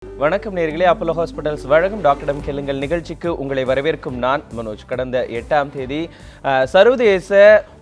வணக்கம் நேயர்களே, Apollo hospitals வழங்கும் டாக்டரிடம் கேளுங்கள் நிகழ்ச்சிக்கு உங்களை வரவேற்கும் நான் மனோஜ். கடந்த 8ஆம் தேதி சர்வதேச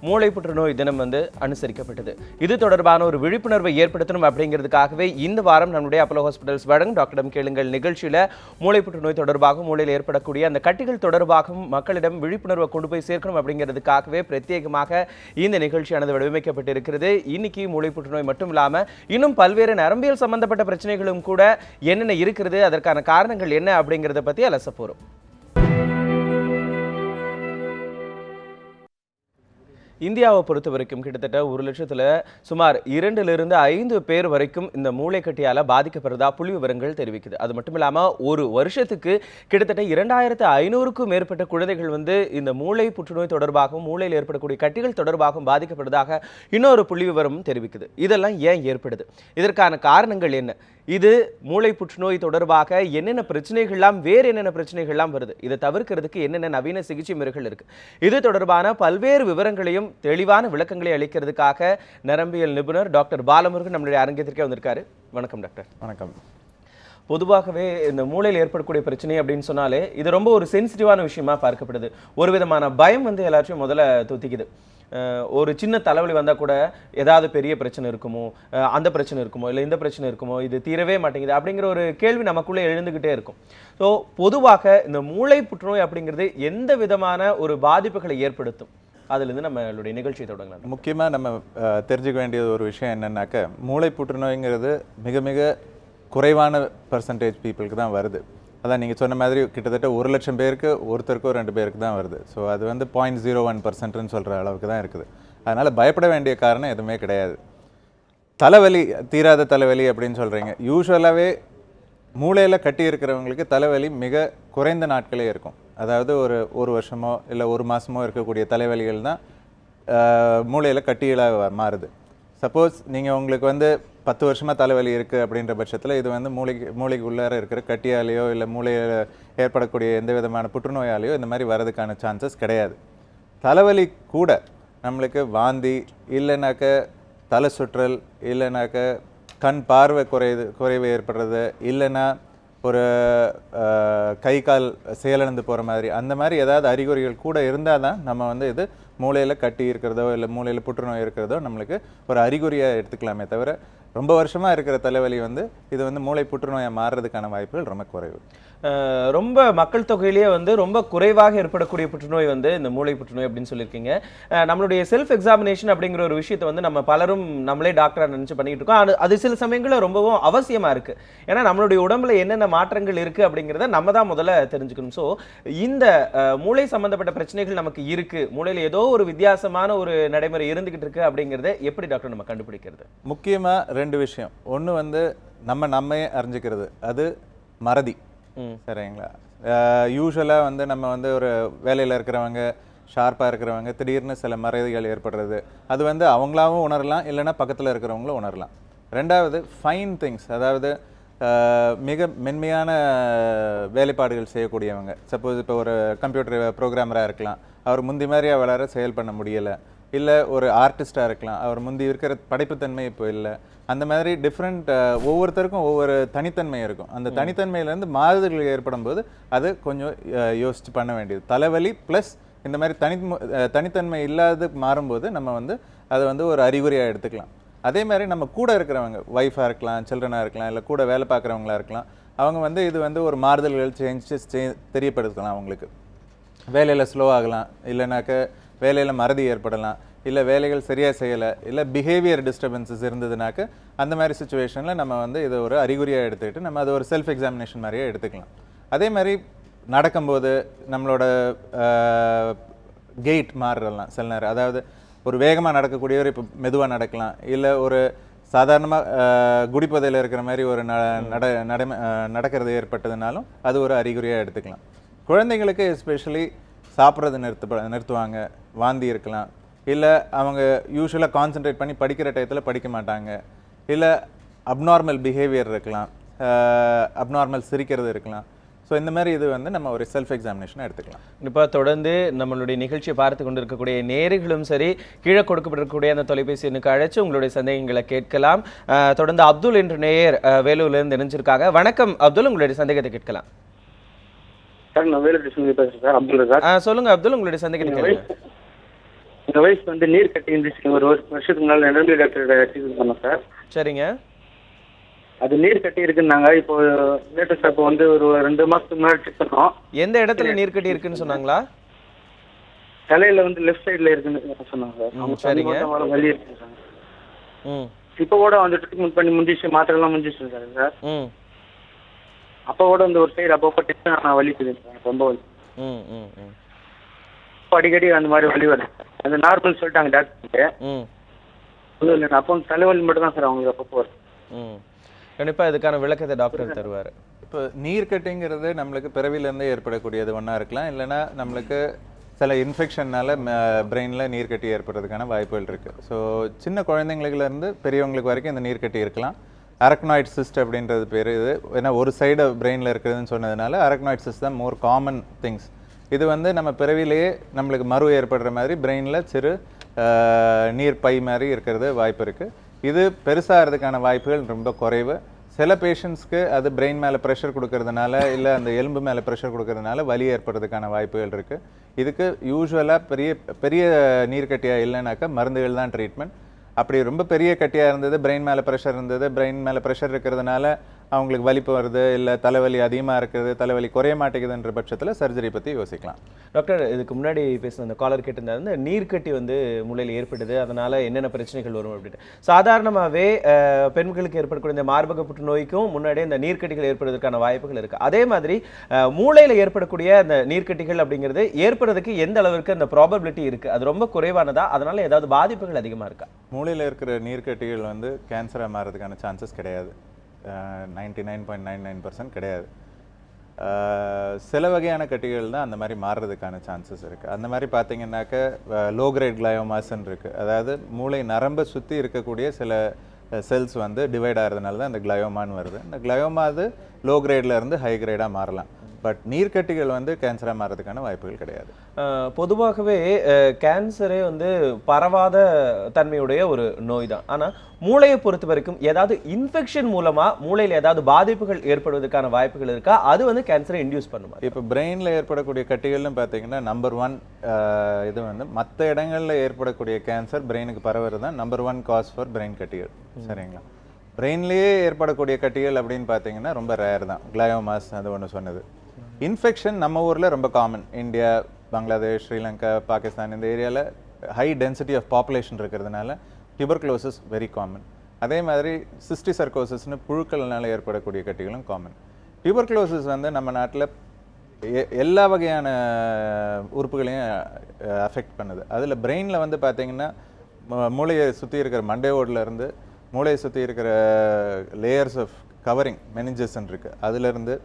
மூளை புற்றுநோய் தினம் அனுசரிக்கப்பட்டது. இது தொடர்பான ஒரு விழிப்புணர்வை ஏற்படுத்தணும் அப்படிங்கிறதுக்காகவே இந்த வாரம் நம்முடைய அப்போலோ ஹாஸ்பிட்டல்ஸ் வழங்கும் டாக்டரிடம் கேளுங்கள் நிகழ்ச்சியில் மூளை புற்றுநோய் தொடர்பாகவும் மூளையில் ஏற்படக்கூடிய அந்த கட்டிகள் தொடர்பாகவும் மக்களிடம் விழிப்புணர்வை கொண்டு போய் சேர்க்கணும் அப்படிங்கிறதுக்காகவே பிரத்யேகமாக இந்த நிகழ்ச்சியானது வடிவமைக்கப்பட்டிருக்கிறது. இன்னைக்கு மூளை புற்றுநோய் மட்டும் இல்லாமல் இன்னும் பல்வேறு நரம்பியல் சம்பந்தப்பட்ட பிரச்சனைகளும் கூட என்னென்ன இருக்கிறது, அதற்கான காரணங்கள் என்ன அப்படிங்கறத பத்தி அலச போறோம். இந்தியாவை பொறுத்த வரைக்கும் கிட்டத்தட்ட 1,00,000 சுமார் 2 to 5 பேர் வரைக்கும் இந்த மூளைக்கட்டியால பாதிக்கப்படுறதா புள்ளி விவரங்கள் தெரிவிக்குது. அது மட்டும் இல்லாம ஒரு வருஷத்துக்கு கிட்டத்தட்ட 2,500க்கும் மேற்பட்ட குழந்தைகள் இந்த மூளை புற்றுநோய் தொடர்பாகவும் மூளையில் ஏற்படக்கூடிய கட்டிகள் தொடர்பாகவும் பாதிக்கப்படுவதாக இன்னொரு புள்ளி விவரம் தெரிவிக்குது. இதெல்லாம் ஏன் ஏற்படுது? இதற்கான காரணங்கள் என்ன? இது மூளை புற்றுநோய் தொடர்பாக என்னென்ன பிரச்சனைகள்லாம் வேறு என்னென்ன பிரச்சனைகள்லாம் வருது, இதை தவிர்க்கிறதுக்கு என்னென்ன நவீன சிகிச்சை முறைகள் இருக்கு, இது தொடர்பான பல்வேறு விவரங்களையும் தெளிவான விளக்கங்களை அளிக்கிறதுக்காக நரம்பியல் நிபுணர் டாக்டர் பாலமுருகன் நம்மளுடைய அரங்கத்திற்கே வந்திருக்காரு. வணக்கம் டாக்டர். வணக்கம். பொதுவாகவே இந்த மூளையில் ஏற்படக்கூடிய பிரச்சனை அப்படின்னு சொன்னாலே இது ரொம்ப ஒரு சென்சிட்டிவான விஷயமா பார்க்கப்படுது. ஒரு விதமான பயம் எல்லாத்தையும் முதல்ல தொத்திக்குது. ஒரு சின்ன தலைவலி வந்தால் கூட ஏதாவது பெரிய பிரச்சனை இருக்குமோ, அந்த பிரச்சனை இருக்குமோ, இல்லை இந்த பிரச்சனை இருக்குமோ, இது தீரவே மாட்டேங்குது அப்படிங்கிற ஒரு கேள்வி நமக்குள்ளே எழுந்துக்கிட்டே இருக்கும். ஸோ பொதுவாக இந்த மூளை புற்றுநோய் அப்படிங்கிறது எந்த விதமான ஒரு பாதிப்புகளை ஏற்படுத்தும்? அதுலேருந்து நம்மளுடைய நிகழ்ச்சியை தொடங்கலாம். முக்கியமாக நம்ம தெரிஞ்சுக்க வேண்டியது ஒரு விஷயம் என்னென்னாக்க, மூளை புற்றுநோய்ங்கிறது மிக மிக குறைவான பர்சன்டேஜ் பீப்புளுக்கு தான் வருது. அதான் நீங்கள் சொன்ன மாதிரி கிட்டத்தட்ட 1,00,000 பேருக்கு ஒருத்தருக்கோ 2 பேருக்கு தான் வருது. ஸோ அது 0.01% சொல்கிற அளவுக்கு தான் இருக்குது. அதனால் பயப்பட வேண்டிய காரணம் எதுவுமே கிடையாது. தலைவலி, தீராத தலைவலி அப்படின்னு சொல்கிறீங்க. யூஸ்வலாகவே மூளையில் கட்டி இருக்கிறவங்களுக்கு தலைவலி மிக குறைந்த நாட்களே இருக்கும். அதாவது ஒரு வருஷமோ இல்லை 1 மாதமோ இருக்கக்கூடிய தலைவலிகள் தான் மூளையில் கட்டிகளாக மாறுது. சப்போஸ் நீங்கள் உங்களுக்கு 10 வருஷமாக தலைவலி இருக்குது அப்படின்ற பட்சத்தில் இது மூளைக்கு உள்ளார இருக்கிற கட்டியாலேயோ இல்லை மூளையில் ஏற்படக்கூடிய எந்த விதமான புற்றுநோயாலேயோ இந்த மாதிரி வரதுக்கான சான்சஸ் கிடையாது. தலைவலி கூட நம்மளுக்கு வாந்தி, இல்லைனாக்க தலை சுற்றல், இல்லைனாக்க கண் பார்வை குறைவு ஏற்படுறது, இல்லைன்னா ஒரு கை கால் செயலிழந்து போகிற மாதிரி அந்த மாதிரி ஏதாவது அறிகுறிகள் கூட இருந்தால் தான் நம்ம இது மூளையில் கட்டி இருக்கிறதோ இல்லை மூளையில் புற்றுநோய் இருக்கிறதோ நம்மளுக்கு ஒரு அறிகுறியாக எடுத்துக்கலாமே தவிர, ரொம்ப வருஷமாக இருக்கிற தலைவலி இது மூளை புற்றுநோயை மாறுறதுக்கான வாய்ப்புகள் ரொம்ப குறைவு. ரொம்ப மக்கள் தொகையிலேயே ரொம்ப குறைவாக ஏற்படக்கூடிய புற்றுநோய் இந்த மூளை புற்றுநோய் அப்படின்னு சொல்லியிருக்கீங்க. நம்மளுடைய செல்ஃப் எக்ஸாமினேஷன் அப்படிங்கிற ஒரு விஷயத்தை நம்ம பலரும் நம்மளே டாக்டராக நினச்சி பண்ணிக்கிட்டு இருக்கோம். அது சில சமயங்களில் ரொம்பவும் அவசியமாக இருக்குது. ஏன்னா நம்மளுடைய உடம்புல என்னென்ன மாற்றங்கள் இருக்குது அப்படிங்கிறத நம்ம தான் முதல்ல தெரிஞ்சுக்கணும். ஸோ இந்த மூளை சம்மந்தப்பட்ட பிரச்சனைகள் நமக்கு இருக்குது, மூளையில் ஏதோ ஒரு வித்தியாசமான ஒரு நடைமுறை இருந்துகிட்டு இருக்கு அப்படிங்கிறத எப்படி டாக்டர் நம்ம கண்டுபிடிக்கிறது? முக்கியமாக 2 விஷயம். ஒன்று நம்மையே அறிஞ்சிக்கிறது, அது மறதி. சரிங்களா? யூஸ்வலாக நம்ம ஒரு வேலையில் இருக்கிறவங்க, ஷார்ப்பாக இருக்கிறவங்க, திடீர்னு சில மறதிகள் ஏற்படுறது, அது அவங்களாவும் உணரலாம், இல்லைன்னா பக்கத்தில் இருக்கிறவங்களும் உணரலாம். 2வது ஃபைன் திங்ஸ், அதாவது மிக மென்மையான வேலைப்பாடுகள் செய்யக்கூடியவங்க. சப்போஸ் இப்போ ஒரு கம்ப்யூட்டர் ப்ரோக்ராமராக இருக்கலாம், அவர் முந்தி மாதிரி அவரால் செயல் பண்ண முடியலை. இல்லை ஒரு ஆர்டிஸ்டாக இருக்கலாம், அவர் முந்தி இருக்கிற படைப்புத்தன்மை இப்போ இல்லை. அந்த மாதிரி டிஃப்ரெண்ட், ஒவ்வொருத்தருக்கும் ஒவ்வொரு தனித்தன்மை இருக்கும். அந்த தனித்தன்மையிலேருந்து மாறுதல்கள் ஏற்படும் போது அது கொஞ்சம் யோசித்து பண்ண வேண்டியது. தலைவலி ப்ளஸ் இந்த மாதிரி தனித்தன்மை இல்லாத மாறும்போது நம்ம அதை ஒரு அறிகுறியாக எடுத்துக்கலாம். அதே மாதிரி நம்ம கூட இருக்கிறவங்க, ஒய்ஃபாக இருக்கலாம், சில்ட்ரனாக இருக்கலாம், இல்லை கூட வேலை பார்க்குறவங்களா இருக்கலாம், அவங்க இது ஒரு மாறுதல்கள் சேஞ்சஸ் தெரியப்படுத்தலாம். அவங்களுக்கு வேலையில் ஸ்லோ ஆகலாம், இல்லைனாக்க வேலையில் மறதி ஏற்படலாம், இல்லை வேலைகள் சரியாக செய்யலை, இல்லை பிஹேவியர் டிஸ்டர்பன்சஸ் இருந்ததுனாக்க அந்த மாதிரி சுச்சுவேஷனில் நம்ம இதை ஒரு அறிகுறியாக எடுத்துக்கிட்டு நம்ம அதை ஒரு செல்ஃப் எக்ஸாமினேஷன் மாதிரியே எடுத்துக்கலாம். அதே மாதிரி நடக்கும்போது நம்மளோட கெயிட் மாறுறலாம் சில நேரம். அதாவது ஒரு வேகமாக நடக்கக்கூடியவர் இப்போ மெதுவாக நடக்கலாம், இல்லை ஒரு சாதாரணமாக குடிப்பதையில் இருக்கிற மாதிரி ஒரு நடக்கிறது ஏற்பட்டதுனாலும் அது ஒரு அறிகுறியாக எடுத்துக்கலாம். குழந்தைங்களுக்கு எஸ்பெஷலி சாப்பிட்றது நிறுத்துவாங்க, வாந்தி இருக்கலாம், இல்லை அவங்க யூஸ்வலாக கான்சென்ட்ரேட் பண்ணி படிக்கிற டயத்தில் படிக்க மாட்டாங்க, இல்லை அப்நார்மல் பிஹேவியர் இருக்கலாம், அப்நார்மல் சிரிக்கிறது இருக்கலாம். ஸோ இந்த மாதிரி இது வந்து நம்ம ஒரு செல்ஃப் எக்ஸாமினேஷனை எடுத்துக்கலாம். இப்போ தொடர்ந்து நம்மளுடைய நிகழ்ச்சியை பார்த்து கொண்டிருக்கக்கூடிய நேயர்களும் சரி, கீழே கொடுக்கப்பட்டிருக்கக்கூடிய அந்த தொலைபேசி எண்ணுக்கு அழைச்சு உங்களுடைய சந்தேகங்களை கேட்கலாம். தொடர்ந்து அப்துல் என்ற நேயர் வேலூர்லேருந்து இணைஞ்சிருக்காங்க. வணக்கம் அப்துல், உங்களுடைய சந்தேகத்தை கேட்கலாம். சார் நான் வேலூர் பேசுகிறேன் சார், அப்துல் சார். சொல்லுங்க அப்துல், உங்களுடைய சந்தேகத்தை கேட்கலாம். எங்கள் வயசு வந்து நீர் கட்டி இருந்துச்சு. ஒரு வருஷத்துக்கு முன்னால் நரம்பு டாக்டர் ட்ரீட்மெண்ட் பண்ணோம் சார். சரிங்க. அது நீர் கட்டி இருக்குன்னாங்க. இப்போ லேட்டஸ்ட் அப்போ வந்து ஒரு 2 மாதத்துக்கு முன்னாடி செக் பண்ணோம். எந்த இடத்துல நீர் கட்டி இருக்குன்னு சொன்னாங்களா? தலையில வந்து லெஃப்ட் சைடில் இருக்குன்னு சொன்னாங்க சார். சரிங்க. வலி இருக்கு சார். இப்போ கூட வந்து ட்ரீட்மெண்ட் பண்ணி முடிஞ்சிச்சு, மாத்திரைலாம் முடிஞ்சிச்சு சார். அப்போ கூட வந்து ஒரு சைடு அப்போ டென்ஷன் நான் வலிக்குது சார், ரொம்ப வலி. அடிக்கடி அந்த மாதிரி வலி வருது. அந்த நார்மல் சொல்லிட்டாங்க டாக்டருக்கு. இல்லை அப்போ தலைவலி மட்டும் தான் சார் அவங்களுக்கு அப்பப்போ வரும். கண்டிப்பாக இதுக்கான விளக்கத்தை டாக்டர் தருவார். இப்போ நீர் கட்டிங்கிறது நம்மளுக்கு பிறவிலேருந்தே ஏற்படக்கூடியது ஒன்றா இருக்கலாம், இல்லைன்னா நம்மளுக்கு சில இன்ஃபெக்ஷன்னால பிரெயினில் நீர் கட்டி ஏற்படுறதுக்கான வாய்ப்புகள் இருக்குது. ஸோ சின்ன குழந்தைங்களுக்குலேருந்து பெரியவங்களுக்கு வரைக்கும் இந்த நீர் கட்டி இருக்கலாம். அரக்னாய்ட் சிஸ்ட் அப்படின்றது பேர் இது. ஏன்னா ஒரு சைடு பிரெயினில் இருக்குதுன்னு சொன்னதுனால அரக்னாய்ட் சிஸ்ட் தான் மோர் காமன் திங்ஸ். இது வந்து நம்ம பிறவிலேயே நம்மளுக்கு மறு ஏற்படுற மாதிரி பிரெயினில் சிறு நீர் பை மாதிரி இருக்கிறது வாய்ப்பு இருக்குது. இது பெருசாகிறதுக்கான வாய்ப்புகள் ரொம்ப குறைவு. சில பேஷண்ட்ஸ்க்கு அது பிரெயின் மேலே ப்ரெஷர் கொடுக்கறதுனால இல்லை அந்த எலும்பு மேலே ப்ரெஷர் கொடுக்கறதுனால வலி ஏற்படுறதுக்கான வாய்ப்புகள் இருக்குது. இதுக்கு யூஸ்வலாக பெரிய பெரிய நீர் கட்டியாக இல்லைனாக்கா மருந்துகள் தான் ட்ரீட்மெண்ட். அப்படி ரொம்ப பெரிய கட்டியாக இருந்தது, பிரெயின் மேலே ப்ரெஷர் இருந்தது, பிரெயின் மேலே ப்ரெஷர் இருக்கிறதுனால அவங்களுக்கு வலிப்பு வருது, இல்லை தலைவலி அதிகமாக இருக்குது, தலைவலி குறைய மாட்டேங்குதுன்ற பட்சத்தில் சர்ஜரி பற்றி யோசிக்கலாம். டாக்டர், இதுக்கு முன்னாடி பேசின அந்த காலர் கேட்டிருந்தாரு, இந்த நீர்க்கட்டி வந்து மூளையில் ஏற்படுது, அதனால் என்னென்ன பிரச்சனைகள் வரும் அப்படின்ட்டு. சாதாரணமாகவே பெண்களுக்கு ஏற்படக்கூடிய இந்த மார்பக புற்றுநோய்க்கும் முன்னாடியே இந்த நீர்க்கட்டிகள் ஏற்படுவதற்கான வாய்ப்புகள் இருக்குது. அதே மாதிரி மூளையில் ஏற்படக்கூடிய அந்த நீர்க்கட்டிகள் அப்படிங்கிறது ஏற்படுறதுக்கு எந்த அளவிற்கு அந்த ப்ராபபிலிட்டி இருக்குது? அது ரொம்ப குறைவானதா? அதனால் ஏதாவது பாதிப்புகள் அதிகமாக இருக்கா? மூளையில் இருக்கிற நீர்க்கட்டிகள் வந்து கேன்சராக மாறதுக்கான சான்சஸ் கிடையாது. 99.99% கிடையாது. சில வகையான கட்டிகள் தான் அந்த மாதிரி மாறுறதுக்கான சான்சஸ் இருக்குது. அந்த மாதிரி பார்த்தீங்கன்னாக்க லோ கிரேட் கிளயோமாஸ்ன்னு இருக்குது. அதாவது மூளை நரம்பை சுற்றி இருக்கக்கூடிய சில செல்ஸ் வந்து டிவைட் ஆகிறதுனால தான் இந்த கிளயோமான்னு வருது. இந்த கிளயோமா அது லோ கிரேடில் இருந்து ஹை கிரேடாக மாறலாம். பட் நீர்க்கட்டிகள் வந்து கேன்சராக மாறதுக்கான வாய்ப்புகள் கிடையாது. பொதுவாகவே கேன்சரே வந்து பரவாத தன்மையுடைய ஒரு நோய் தான். ஆனால் மூளையை பொறுத்த வரைக்கும் ஏதாவது இன்ஃபெக்ஷன் மூலமாக மூளையில் ஏதாவது பாதிப்புகள் ஏற்படுவதற்கான வாய்ப்புகள் இருக்கா? அது வந்து கேன்சரை இன்டியூஸ் பண்ணுமா? இப்போ பிரெயினில் ஏற்படக்கூடிய கட்டிகள்னு பார்த்தீங்கன்னா நம்பர் 1 இது வந்து மற்ற இடங்களில் ஏற்படக்கூடிய கேன்சர் பிரெயினுக்கு பரவுறது தான் நம்பர் 1 காஸ் ஃபார் பிரெயின் கட்டிகள். சரிங்களா? பிரெயின்லேயே ஏற்படக்கூடிய கட்டிகள் அப்படின்னு பார்த்தீங்கன்னா ரொம்ப ரேர் தான். கிளயோமாஸ் அது ஒன்று சொன்னது. இன்ஃபெக்ஷன் நம்ம ஊரில் ரொம்ப காமன். இந்தியா, பங்களாதேஷ், ஸ்ரீலங்கா, பாகிஸ்தான் இந்த ஏரியாவில் ஹை டென்சிட்டி ஆஃப் பாப்புலேஷன் இருக்கிறதுனால டியூபர்குலோசிஸ் வெரி காமன். அதே மாதிரி சிஸ்டிசர்கோசிஸ்னு புழுக்கள்னால ஏற்படக்கூடிய கட்டிகளும் காமன். டியூபர்குலோசிஸ் வந்து நம்ம நாட்டில் எல்லா வகையான உறுப்புகளையும் அஃபெக்ட் பண்ணுது. அதில் பிரெயினில் வந்து பார்த்திங்கன்னா மூளையை சுற்றி இருக்கிற மண்டையோடிலேருந்து மூளையை சுற்றி இருக்கிற லேயர்ஸ் ஆஃப் கவரிங் மெனிஞ்சஸ்ன்னு இருக்குது, அதிலிருந்து